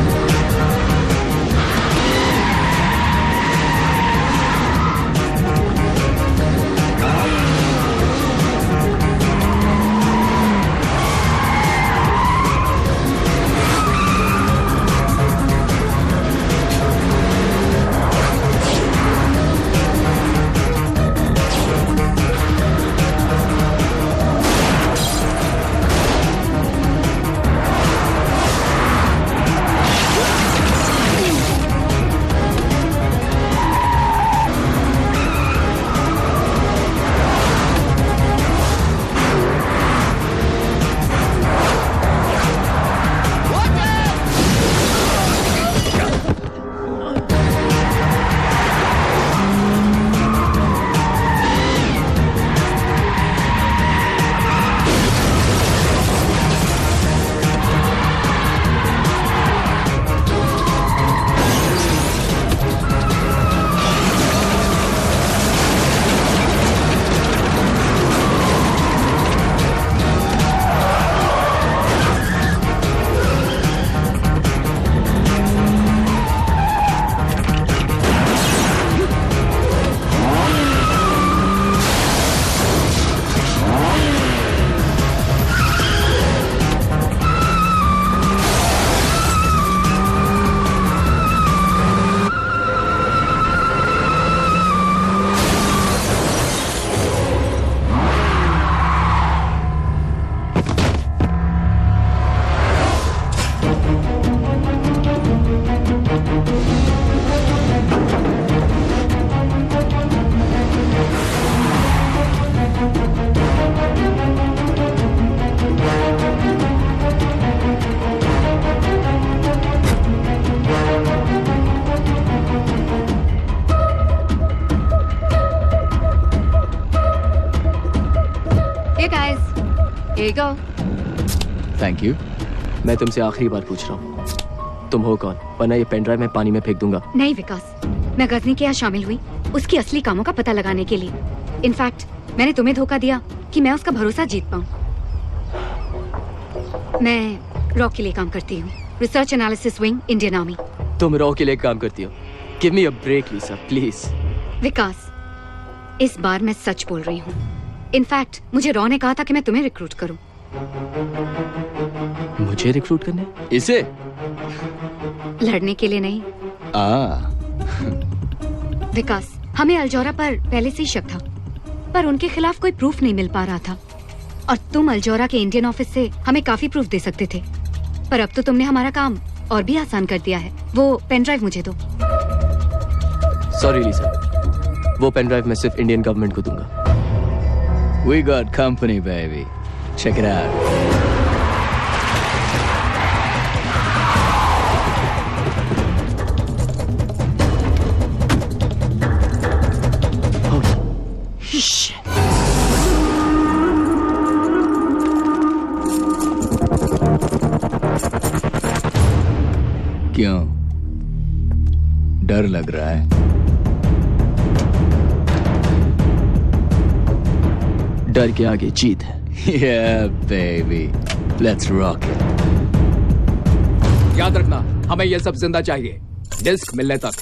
Here you go. Thank you. मैं तुमसे आखिरी बार पूछ रहा हूँ, तुम हो कौन? वरना ये पेन ड्राइव मैं पानी में फेंक दूंगा। नहीं विकास, मैं गजनी के यहाँ शामिल हुई उसकी असली कामों का पता लगाने के लिए। इनफैक्ट मैंने तुम्हें धोखा दिया कि मैं उसका भरोसा जीत पाऊँ। मैं रॉ के लिए काम करती हूँ, research analysis wing, Indian army. तुम रॉ के लिए काम करती हो? Give me a break Lisa, please. Vikas, इस बार मैं सच बोल रही हूँ। इनफैक्ट मुझे रॉ ने कहा था कि मैं तुम्हें रिक्रूट करूँ। मुझे रिक्रूट करने? इसे? लड़ने के लिए नहीं। विकास, हमें अल्जोरा पर पहले से ही शक था, पर उनके खिलाफ कोई प्रूफ नहीं मिल पा रहा था। और तुम अल्जोरा के इंडियन ऑफिस से हमें काफी प्रूफ दे सकते थे, पर अब तो तुमने हमारा काम और भी आसान कर दिया है। वो पेन ड्राइव मुझे दो। सॉरी लीसा, वो पेन ड्राइव मैं सिर्फ इंडियन गवर्नमेंट को दूंगा। We got company, baby. Check it out. क्यों? डर लग रहा है? डर के आगे जीत है। Yeah, baby. Let's rock it. याद रखना, हमें ये सब जिंदा चाहिए, डिस्क मिलने तक।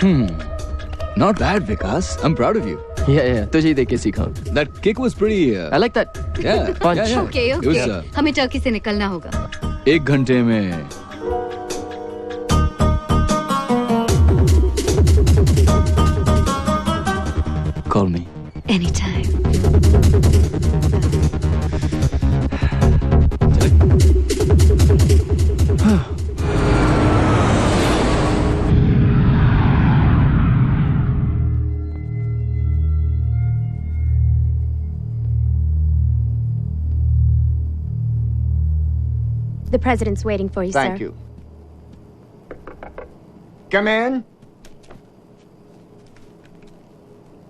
Not bad, Vikas. I'm proud of you. Yeah, तुझे ही देख के सीखा हूँ. That kick was pretty. I like that. Yeah. Punch. Yeah, yeah. Okay It was, okay, हमें टर्की से निकलना होगा. 1 घंटे में. Call me. Anytime. The president's waiting for you, sir. Thank you. Come in.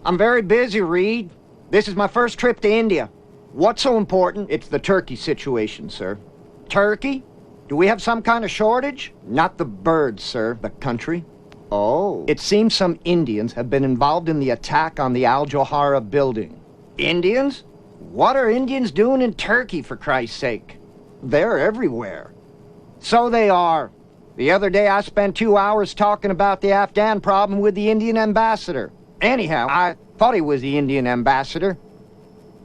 I'm very busy, Reed. This is my first trip to India. What's so important? It's the turkey situation, sir. Turkey? Do we have some kind of shortage? Not the birds, sir. The country. Oh. It seems some Indians have been involved in the attack on the Al Johara building. Indians? What are Indians doing in Turkey, for Christ's sake? They're everywhere. So they are. The other day I spent 2 hours talking about the Afghan problem with the Indian ambassador. Anyhow, I thought he was the Indian ambassador.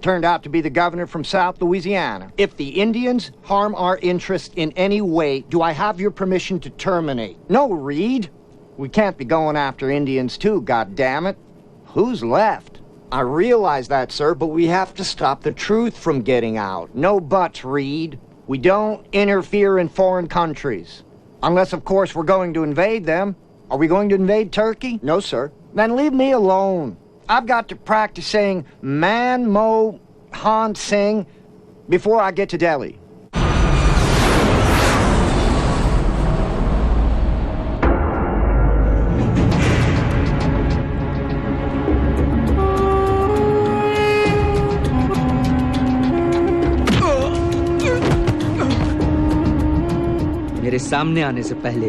Turned out to be the governor from South Louisiana. If the Indians harm our interest in any way, do I have your permission to terminate? No, Reed. We can't be going after Indians too, goddammit. Who's left? I realize that, sir, but we have to stop the truth from getting out. No buts, Reed. We don't interfere in foreign countries. Unless, of course, we're going to invade them. Are we going to invade Turkey? No, sir. Then leave me alone. I've got to practice saying Man Mo Han Singh before I get to Delhi. मेरे सामने आने से पहले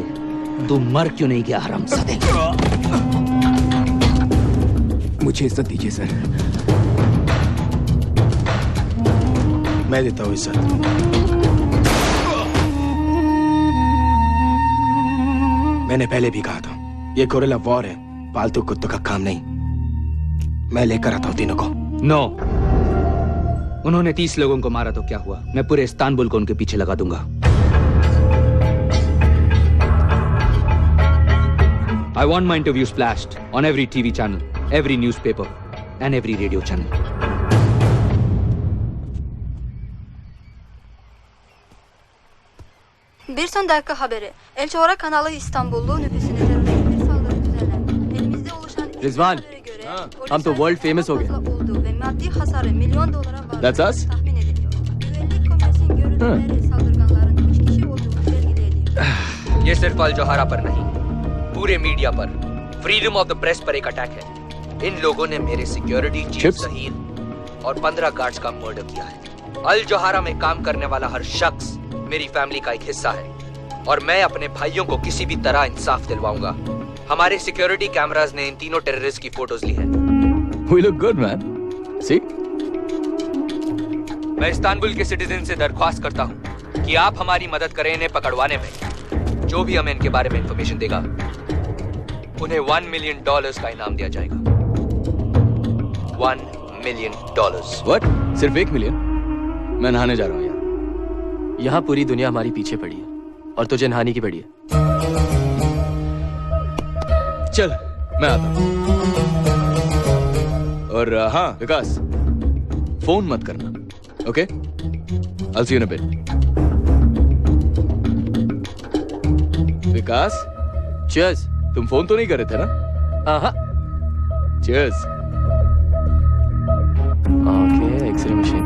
तू मर क्यों नहीं गया हरामजादे? मुझे इज्जत दीजिए सर. मैं देता हूँ इज्जत. मैंने पहले भी कहा था, ये गोरिल्ला वॉर है, पालतू कुत्तों का काम नहीं. मैं लेकर आता हूँ तीनों को. नो. उन्होंने 30 लोगों को मारा तो क्या हुआ? मैं पूरे इस्तांबुल को उनके पीछे लगा दूंगा. I want my interview splashed on every TV channel, every newspaper, and every radio channel. Bir son dakika haberi. El Johara kanalı İstanbullu nüfusunu terörist bir saldırı düzenlendi. Elimizde oluşan Rizwan, हम तो world famous हो गए. olduğu ve maddi hasarı milyon dolara var. That's us? Tahmin ediliyor. Güvenlik komisyon görüntüleri saldırganların 3 kişi olduğunu belirli ediyor. ये सिर्फ अल जोहारा पर नहीं, पूरे media पर, फ्रीडम ऑफ द प्रेस पर एक अटैक है. इन लोगों ने मेरे सिक्योरिटी चीफ जहीर और 15 गार्ड्स का मर्डर किया है. अल जोहारा में काम करने वाला हर शख्स मेरी फैमिली का एक हिस्सा है और मैं अपने भाइयों को किसी भी तरह इंसाफ दिलवाऊंगा. हमारे सिक्योरिटी कैमरास ने इन तीनों टेररिस्ट की फोटोज ली हैं. We look good, man. See? मैं इस्तांबुल के सिटीजन से दरख्वास्त करता हूँ कि आप हमारी मदद करें इन्हें पकड़वाने में. जो भी हमें इनके बारे में इंफॉर्मेशन देगा, उन्हें $1 मिलियन का इनाम दिया जाएगा. $1 मिलियन. What? सिर्फ 1 मिलियन? मैं नहाने जा रहा हूँ यार. यहाँ पूरी दुनिया हमारी पीछे पड़ी है और तुझे नहाने की पड़ी है. चल, मैं आता हूँ. और हाँ विकास, फोन मत करना. Okay? I'll see you in a bit. Vikas, cheers. तुम फोन तो नहीं कर रहे थे ना? हाँ. Cheers. Okay, x-ray machine.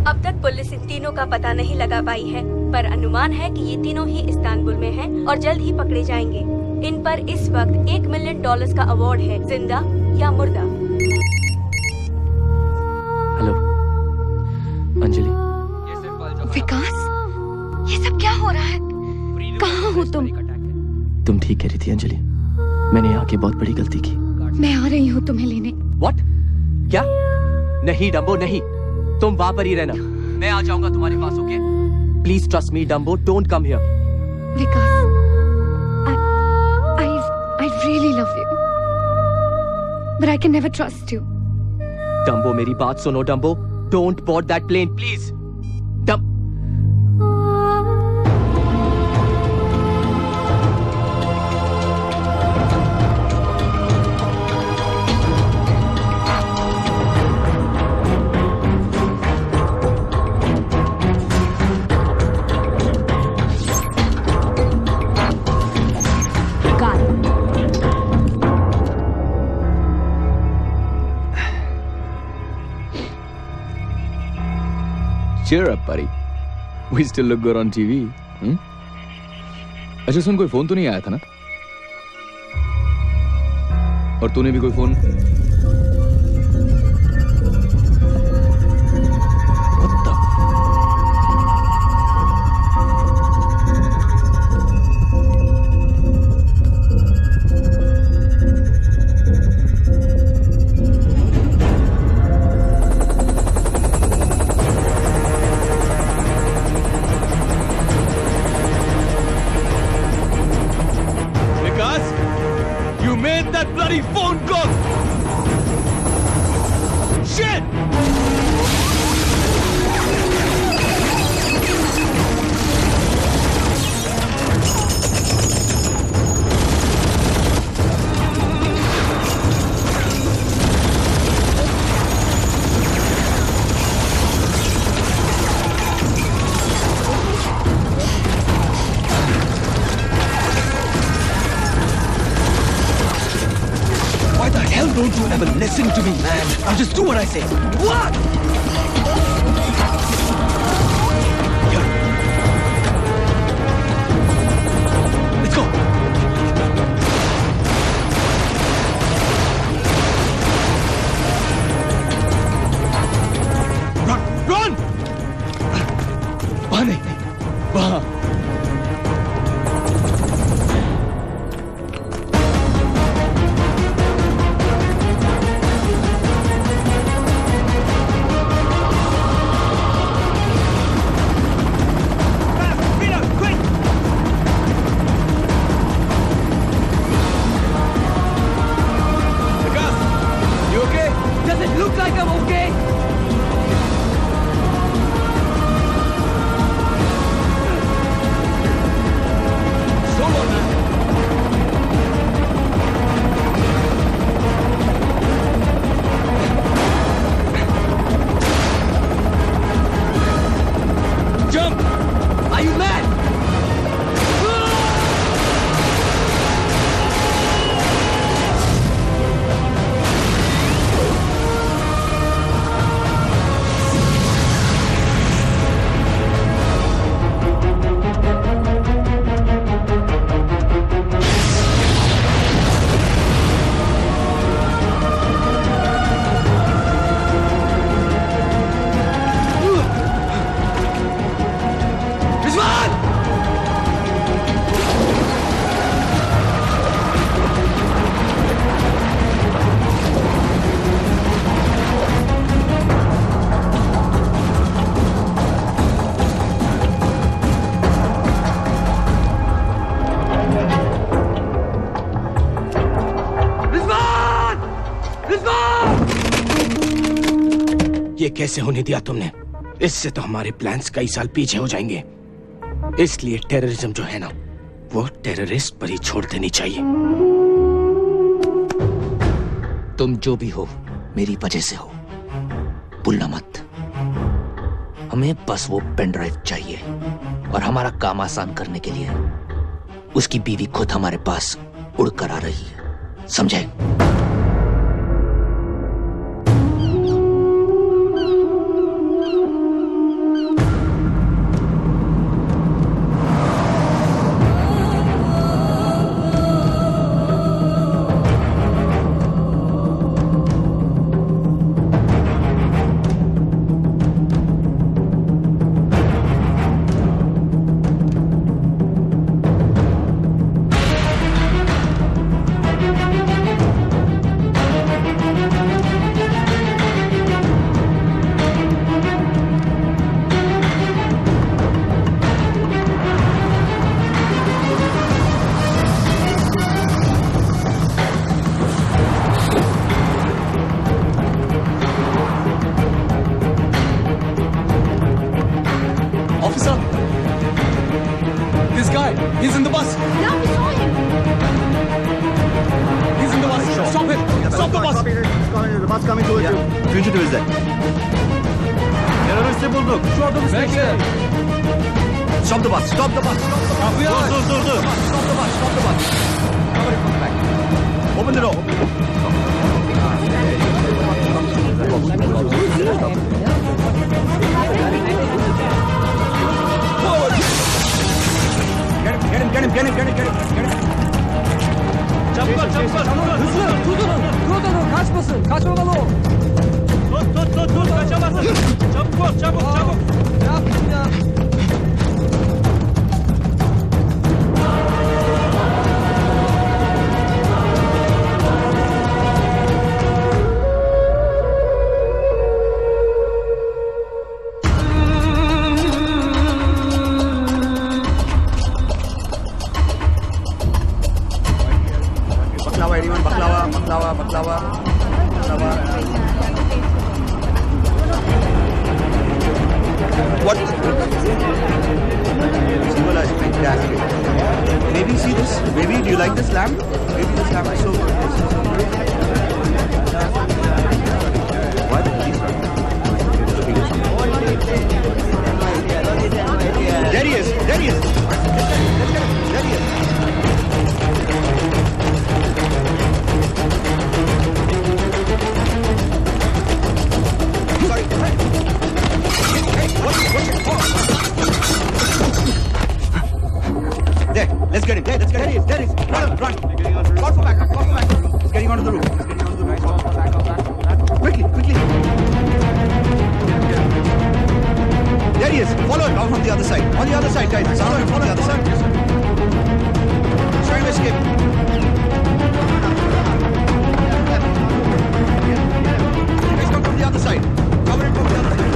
अब तक पुलिस इन तीनों का पता नहीं लगा पाई है, पर अनुमान है कि ये तीनों ही इस्तांबुल में हैं और जल्द ही पकड़े जाएंगे. इन पर इस वक्त $1 मिलियन का अवार्ड है, जिंदा या मुर्दा. हेलो अंजलि. विकास, ये सब क्या हो रहा है? कहाँ हो तुम? तुम ठीक कह रही थी अंजलि. मैंने आके बहुत बड़ी गलती की. मैं आ रही हूँ तुम्हें लेने. What? क्या? नहीं डम्बो नहीं. तुम वहां पर ही रहना. मैं आ जाऊंगा तुम्हारे पास. Okay? Please trust me, Dumbo. Don't come here. Vikas, I really love you. But I can never trust you. Dumbo, मेरी बात सुनो, Dumbo. Don't board that plane, please. Cheer up, buddy. We still look good on TV. अच्छा सुन, कोई phone तो नहीं आया था ना? और तूने भी कोई phone? Don't you ever listen to me, man. I'll just do what I say. What? Let's go. Run! Run! वहाँ नहीं, वहाँ. ये कैसे होने दिया तुमने? इससे तो हमारे प्लान्स कई साल पीछे हो जाएंगे। इसलिए टेररिज्म जो है ना, वो टेररिस्ट पर ही छोड़ देनी चाहिए। तुम जो भी हो मेरी वजह से हो, भूलना मत। हमें बस वो पेन ड्राइव चाहिए और हमारा काम आसान करने के लिए उसकी बीवी खुद हमारे पास उड़कर आ रही है, समझे? He's in the bus. Yeah, we saw him. He's in the bus. Stop him. Stop the bus. The bus coming towards you. Fugitive is there. Teröristi bulduk. Şu adamı bekle. Stop the bus. Stop the bus. Dur. Stop the bus. Nobody comes back. Open the door. Get him. Çabuk. Hızlı. Durdurun. Kaçmasın. Kaçmamalı o. Tut. Kaçamazsın. Çabuk. Ne yapayım ya? Baklava. What? Simula is fantastic. Maybe see this? Maybe do you like this lamb? Maybe this lamb is so good. What? There he is. There he is. There, let's get him. There he is. Run. Call for backup. He's getting onto the roof. Quickly. There he is. Follow him down from the other side. On the other side, guys. Follow him from the other side. He's trying to escape. Guys, come from the other side. Cover him from the other side.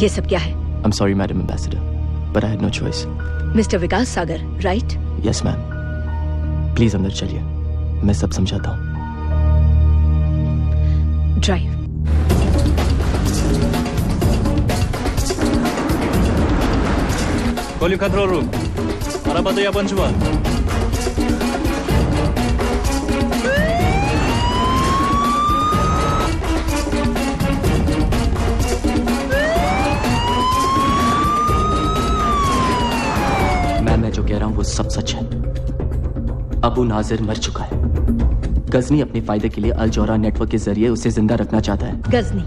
ये सब क्या है? I'm sorry, Madam Ambassador, but I had no choice. Mister Vikas Sagar, right? Yes, ma'am. Please अंदर चलिए, मैं सब समझाता हूँ. Drive. Call you control room. Arabada yabancı var. मैं जो कह रहा हूं वो सब सच है. अबू नाजिर मर चुका है. गजनी अपने फायदे के लिए अल जौहरा नेटवर्क के जरिए उसे जिंदा रखना चाहता है. गजनी,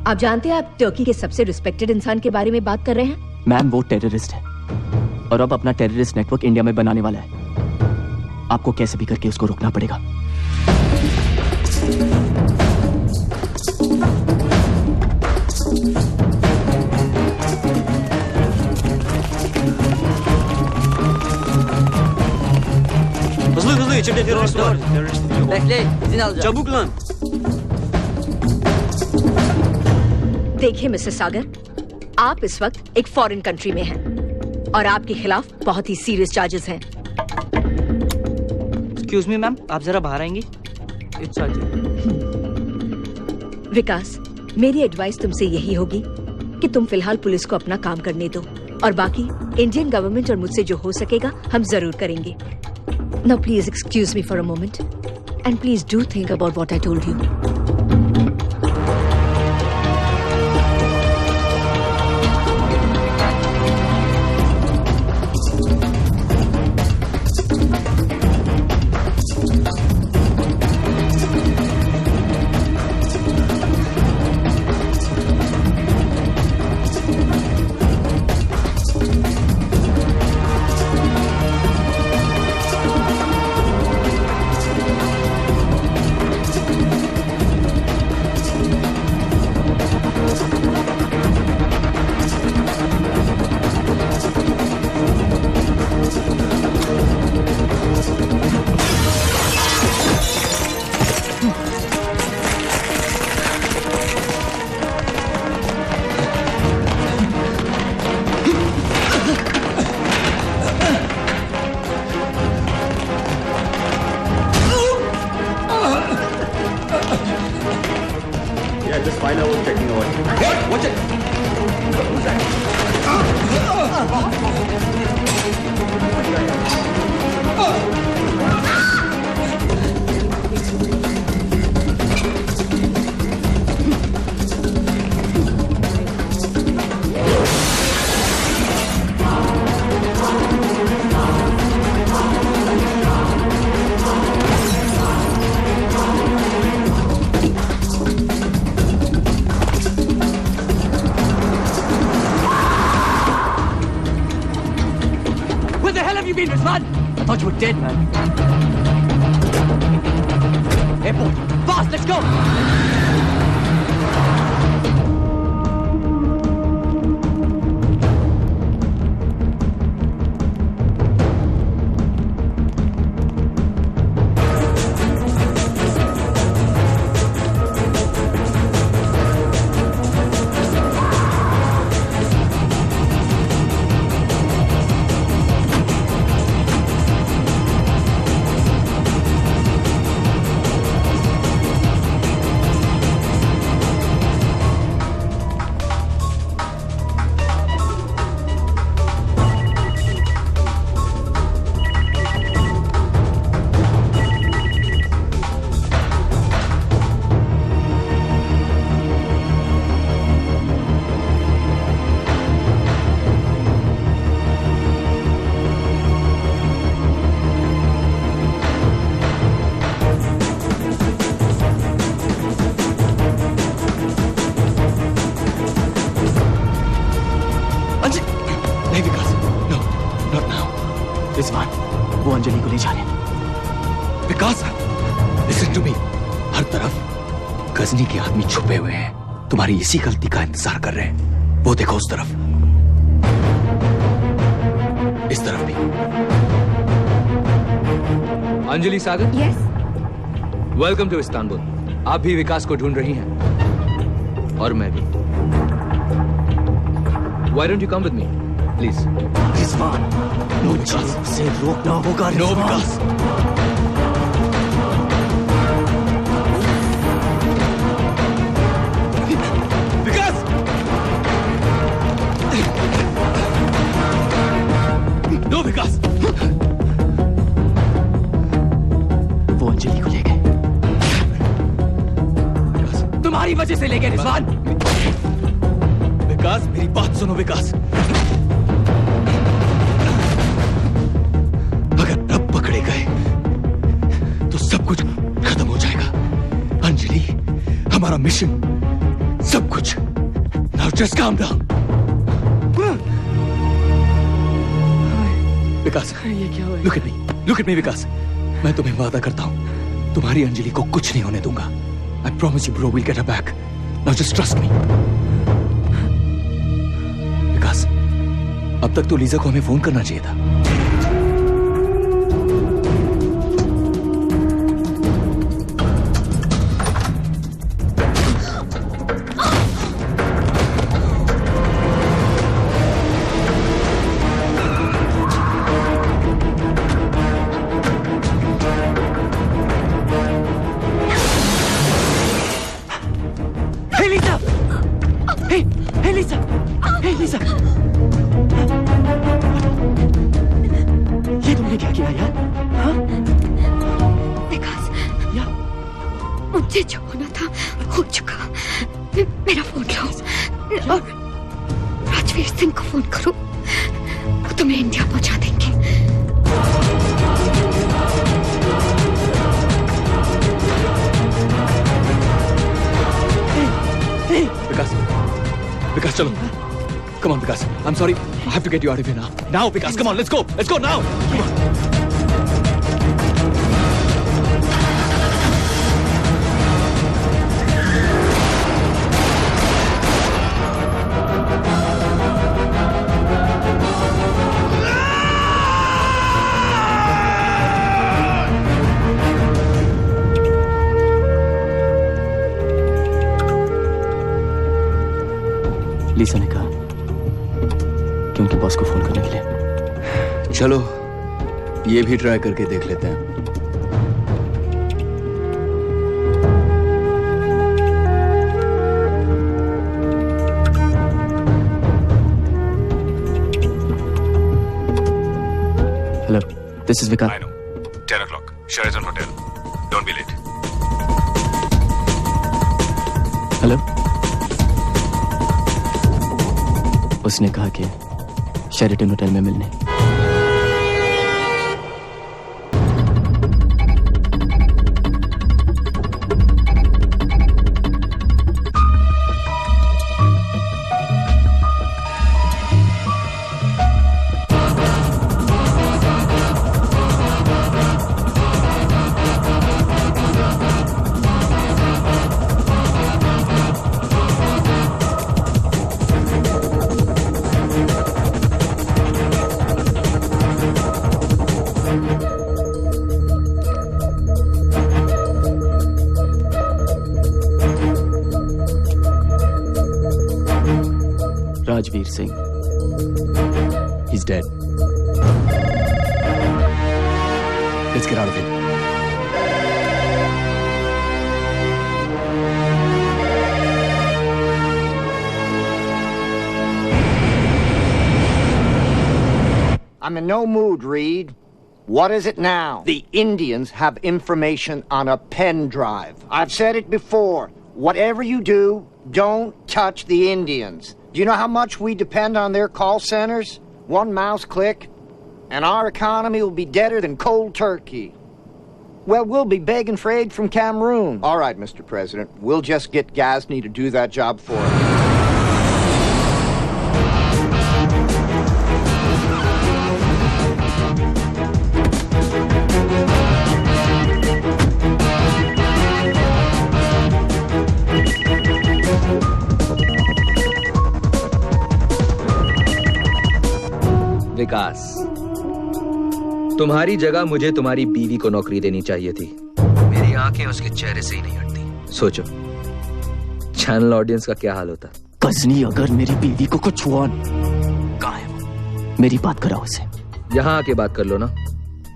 आप जानते हैं आप टर्की के सबसे रिस्पेक्टेड इंसान के बारे में बात कर रहे हैं? मैम वो टेररिस्ट है और अब अपना टेररिस्ट नेटवर्क इंडिया में बनाने वाला है. आपको कैसे भी करके उसको रोकना पड़ेगा. Hızlı içeride terörist var. Bekle, izin alacağım. Çabuk lan. देखिए मिस्टर सागर, आप इस वक्त एक फॉरेन कंट्री में हैं और आपके खिलाफ बहुत ही सीरियस चार्जेस हैं. एक्सक्यूज मी मैम, आप जरा बाहर आएंगी. विकास, मेरी एडवाइस तुमसे यही होगी कि तुम फिलहाल पुलिस को अपना काम करने दो और बाकी इंडियन गवर्नमेंट और मुझसे जो हो सकेगा हम जरूर करेंगे। Now please excuse me for a moment and please do think about what I told you. Dead man. Airport, fast, let's go. Ghajini के आदमी छुपे हुए हैं, तुम्हारी इसी गलती का इंतजार कर रहे हैं। वो देखो उस तरफ, इस तरफ भी। अंजलि सागर, यस, वेलकम टू इस्तांबुल। आप भी विकास को ढूंढ रही हैं और मैं भी। Why don't you come with me, please? Rizwan, no Vikas से रोकना होगा। नो विकास। नो विकास। वो अंजलि को ले गए। तुम्हारी वजह से ले गए रिजवान। विकास, मेरी बात सुनो विकास। अगर अब पकड़े गए तो सब कुछ खत्म हो जाएगा। अंजलि, हमारा मिशन, सब कुछ। Now just calm down. विकास, ये क्या हुआ? Look at me विकास। मैं तुम्हें वादा करता हूँ, तुम्हारी अंजलि को कुछ नहीं होने दूंगा। I promise you bro, we'll get her back. Now just trust me. विकास, अब तक तो लीजा को हमें फोन करना चाहिए था। Hey Lisa! हे लीसा, ये तुमने क्या किया यार? हाँ? विकास, मुझे जो होना था हो चुका। मेरा फोन लो और राजवीर सिंह को फोन करो, वो तुम्हें इंडिया पहुंचा देंगे। विकास, विकास चलो। Come on, Vikas. I'm sorry. I have to get you out of here now. Now, Vikas, come on, let's go. Let's go now. Come on. लीसा ने कहा कि उनके बॉस को फोन करने के लिए। चलो ये भी ट्राई करके देख लेते हैं। Hello, this is Vikas. I know. 10 o'clock. Sheraton Hotel. Don't be late. Hello, उसने कहा कि शेरेटन होटल में मिलने। Rajveer Singh, he's dead. Let's get out of here. I'm in no mood, Reed. What is it now? The Indians have information on a pen drive. I've said it before. Whatever you do, don't touch the Indians. Do you know how much we depend on their call centers? One mouse click, and our economy will be deader than cold turkey. Well, we'll be begging for aid from Cameroon. All right, Mr. President, we'll just get Ghazni to do that job for us. विकास, तुम्हारी जगह मुझे तुम्हारी बीवी को नौकरी देनी चाहिए थी। मेरी आंखें उसके चेहरे से ही नहीं हटती। सोचो, चैनल ऑडियंस का क्या हाल होता। गजनी अगर मेरी बीवी को कुछ हुआ, कहाँ है वो? मेरी बात कराओ उसे। यहाँ आके बात कर लो ना,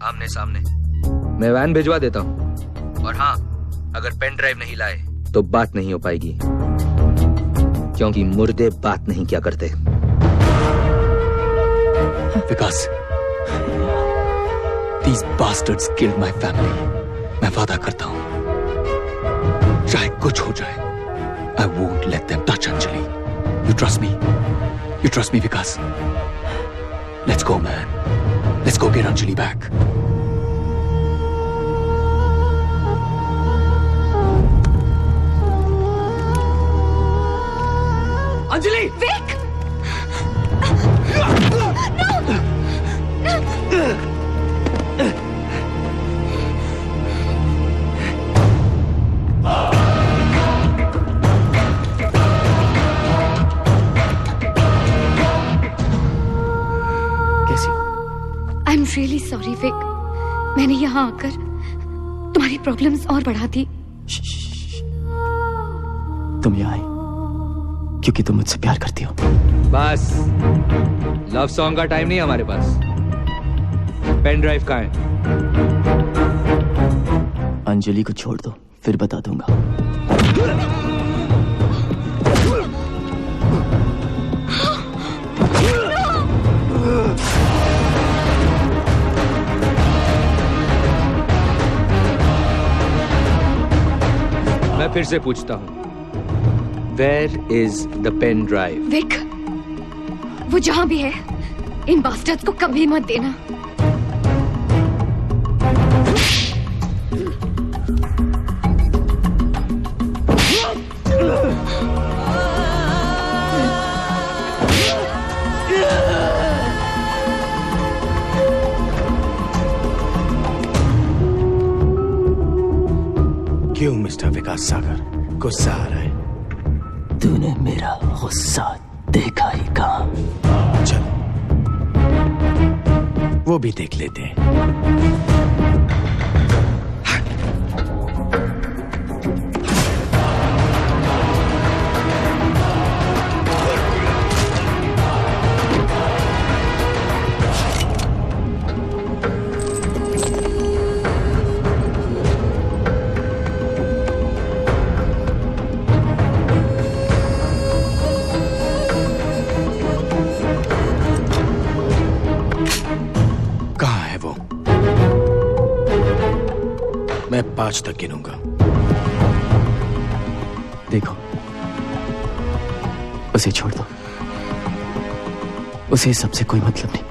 आमने सामने। मैं वैन भिजवा देता हूँ। और हाँ, अगर पेन ड्राइव नहीं लाए तो बात नहीं हो पाएगी, क्योंकि मुर्दे बात नहीं क्या करते। विकास, these bastards killed my family. मैं वादा करता हूं, चाहे कुछ हो जाए, I won't let them touch Anjali. You trust me? You trust me, Vikas? Let's go, man. Let's go get Anjali back. Anjali! Vic! I'm really sorry, Vic. मैंने यहाँ आकर तुम्हारी प्रॉब्लम्स और बढ़ा दी। तुम यहाँ आई क्योंकि तुम मुझसे प्यार करती हो। बस, लव सॉन्ग का टाइम नहीं हमारे पास। पेन ड्राइव कहाँ है? अंजलि को छोड़ दो, फिर बता दूंगा। फिर से पूछता हूँ, Where is the pen drive? Vik, वो जहां भी है, इन बास्टर्ड्स को कभी मत देना। क्यों मिस्टर विकास सागर गुस्सा आ रहा है? तूने मेरा गुस्सा देखा ही कहा। चल वो भी देख लेते हैं। मैं 5 तक गिनूंगा। देखो, उसे छोड़ दो। उसे सबसे कोई मतलब नहीं।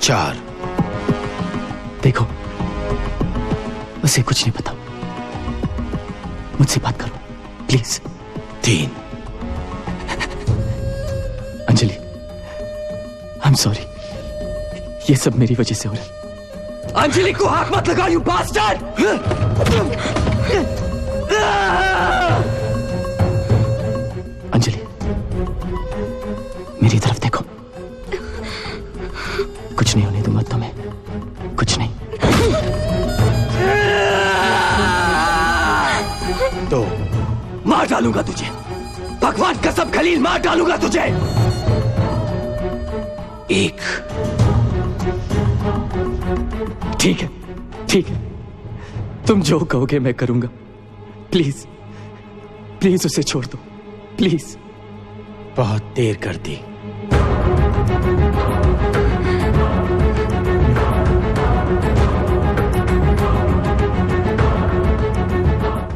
4। देखो, उसे कुछ नहीं पता। मुझसे बात करो please. 3। Anjali, I am sorry, ये सब मेरी वजह से हो रहा है। अंजलि को हाथ मत लगा, यू बास्टर्ड! अंजलि, मेरी तरफ देखो। कुछ नहीं होने दूंगा तुम्हें, कुछ नहीं। तो मार डालूंगा तुझे, भगवान कसम खलील, मार डालूंगा तुझे। 1। ठीक है, ठीक है, तुम जो कहोगे मैं करूंगा। प्लीज, प्लीज उसे छोड़ दो, प्लीज। बहुत देर कर दी।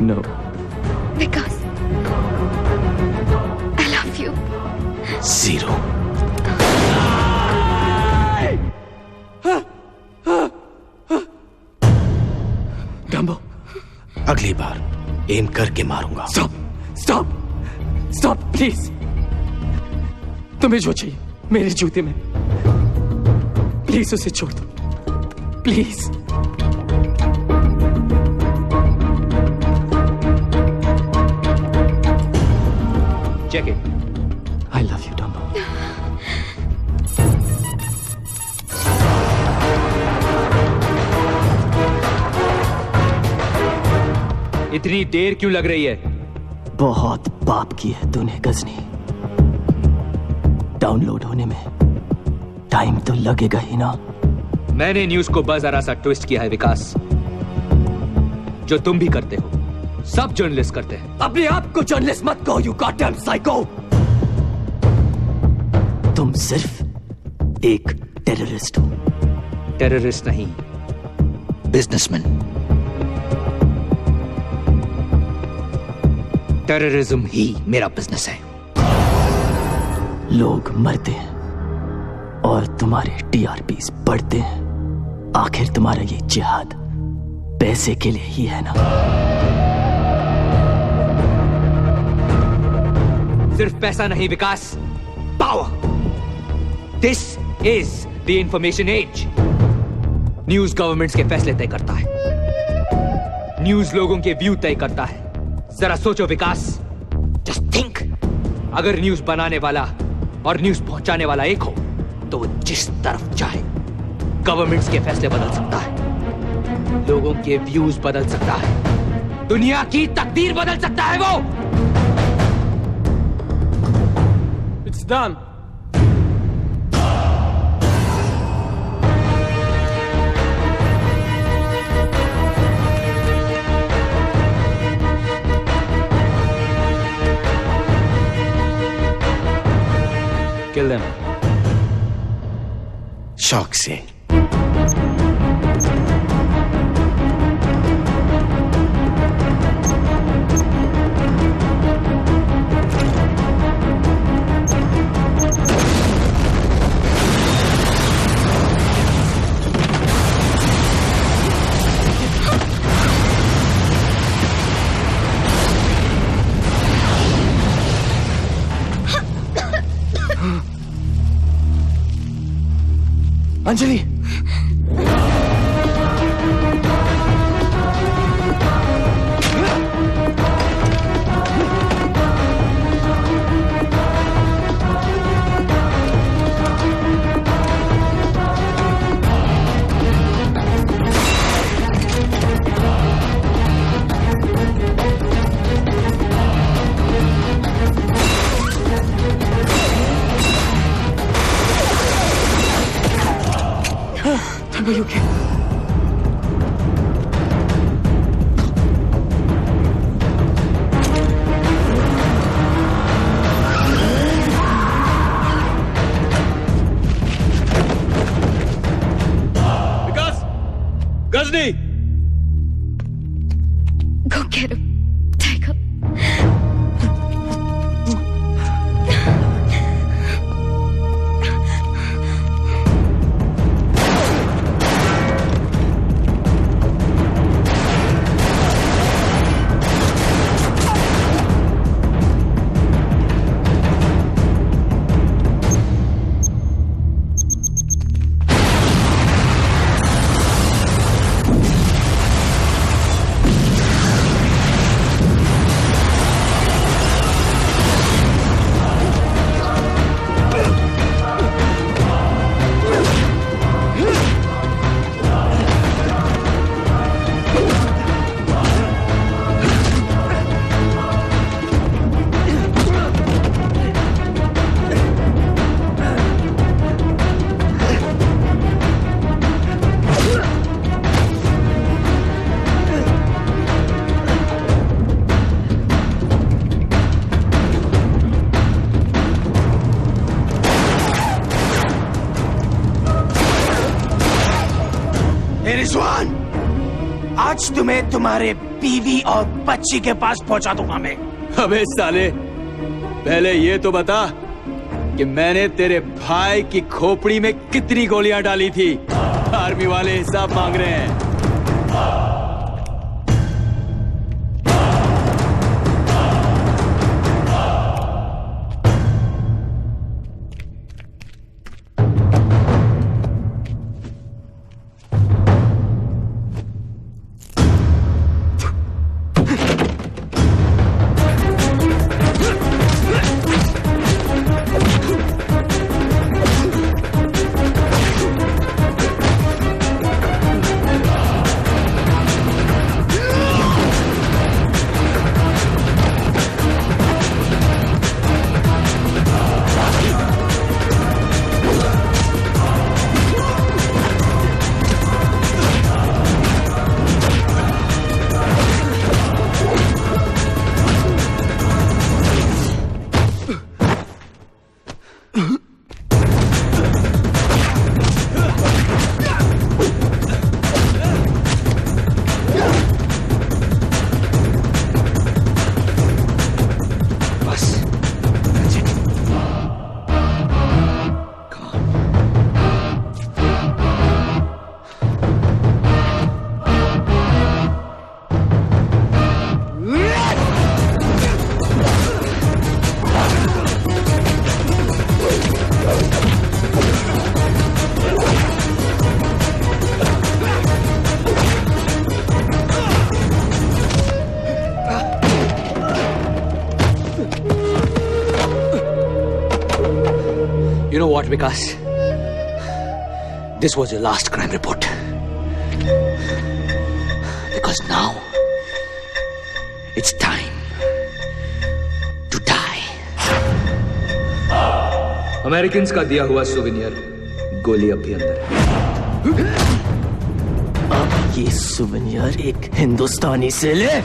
No Vikas, I love you. 0। Dumbo, अगली बार एम करके मारूंगा। Stop, stop, stop please. तुम्हें जो चाहिए मेरे जूते में, प्लीज उसे छोड़ दो, please. Check it. I love you Dumbo. इतनी देर क्यों लग रही है? बहुत पाप की है तूने गजनी। डाउनलोड होने में टाइम तो लगेगा ही ना। मैंने न्यूज को बस जरा सा ट्विस्ट किया है विकास, जो तुम भी करते हो, सब जर्नलिस्ट करते हैं। अपने आप को जर्नलिस्ट मत कहो, यू गॉडडैम साइको। तुम सिर्फ एक टेररिस्ट हो। टेररिस्ट नहीं, बिजनेसमैन। टेररिज्म ही मेरा बिजनेस है। लोग मरते हैं और तुम्हारे टीआरपीस बढ़ते हैं। आखिर तुम्हारा ये जिहाद पैसे के लिए ही है ना? सिर्फ पैसा नहीं Vikas, power. This is the information age. News governments के फैसले तय करता है, न्यूज लोगों के व्यू तय करता है। जरा सोचो विकास, जस्ट थिंक, अगर न्यूज बनाने वाला और न्यूज पहुंचाने वाला एक हो तो वो जिस तरफ चाहे गवर्नमेंट्स के फैसले बदल सकता है, लोगों के व्यूज बदल सकता है, दुनिया की तकदीर बदल सकता है वो। It's done. Kill them. शौक से। Anjali Are you okay? Vikas, Ghazni, Go get him, Tiger. Rizwan, आज तुम्हें तुम्हारे बीवी और बच्ची के पास पहुंचा दूंगा मैं। अबे साले, पहले ये तो बता कि मैंने तेरे भाई की खोपड़ी में कितनी गोलियां डाली थी। आर्मी वाले हिसाब मांग रहे हैं। You know what, Vikas? This was your last crime report. Because now it's time to die. Americans का दिया हुआ सुवेनियर गोली अब भी अंदर है। अब ये सुवेनियर एक हिंदुस्तानी से ले।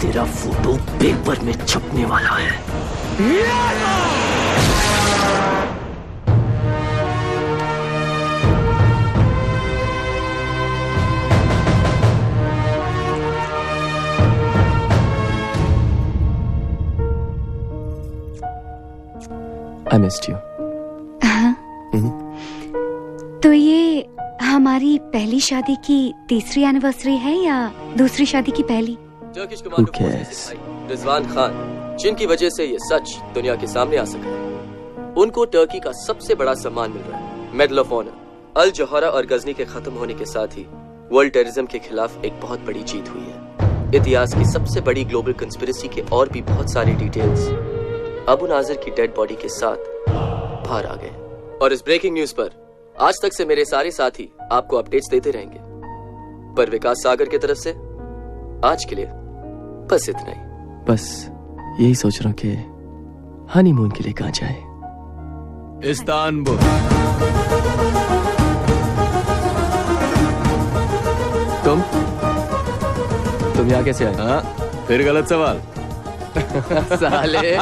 तेरा फोटो पेपर में छपने वाला है। I missed you. तो ये हमारी पहली शादी की तीसरी एनिवर्सरी है या दूसरी शादी की पहली? Turkish commando forces Rizwan Khan, जिनकी वजह से ये सच दुनिया के सामने आ सका है, उनको टर्की का सबसे बड़ा सम्मान मिल रहा है, मेडल ऑफ ऑनर। अल जौहरा और गजनी के खत्म होने के साथ ही वर्ल्ड टेररिज्म के खिलाफ एक बहुत बड़ी जीत हुई है। इतिहास की सबसे बड़ी ग्लोबल कंस्पिरेसी के और भी बहुत सारे डिटेल्स अबू नाजिर की डेड बॉडी के साथ बाहर आ गए। और इस ब्रेकिंग न्यूज पर आज तक से मेरे सारे साथी आपको अपडेट्स देते रहेंगे, पर विकास सागर की तरफ से आज के लिए बस इतना ही। बस यही सोच रहा हूं कि हनीमून के लिए कहां जाए। इस्तांबुल। तुम यहाँ कैसे आए? हाँ, फिर गलत सवाल। साले।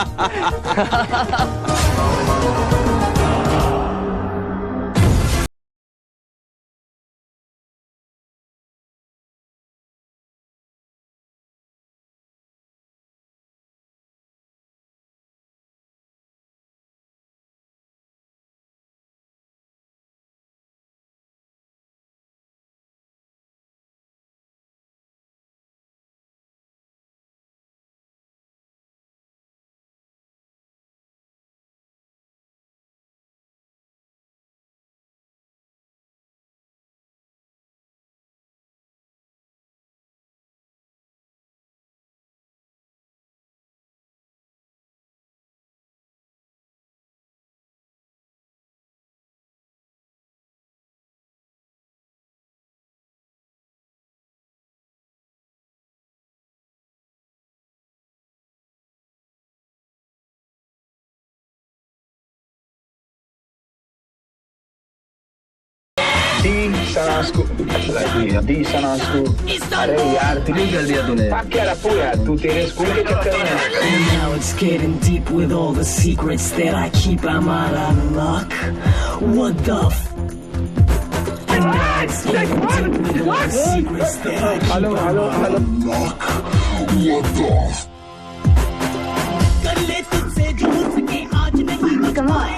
अरे यार तिली कर दिया तूने। क्या रखू यार, तू तेरे स्कूल के चक्कर में। Now it's getting deep with all the secrets that I keep. I'm out of luck. What the f? And now it's getting deep with all the secrets that I keep. I'm out of luck. What the f? Come on.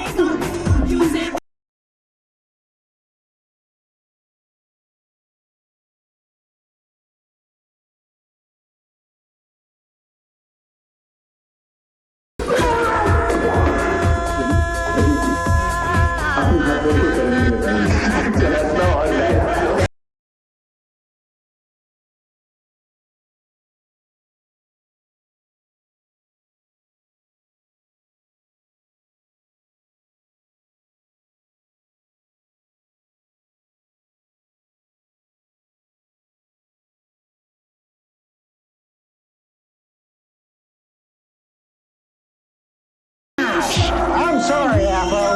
I'm sorry, Apple.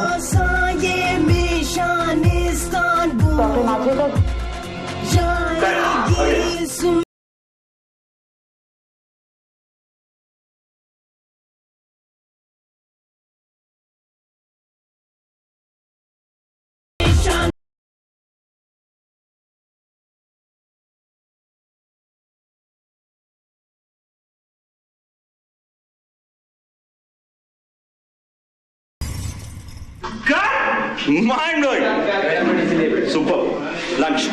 Mind blowing. Super. Lunch.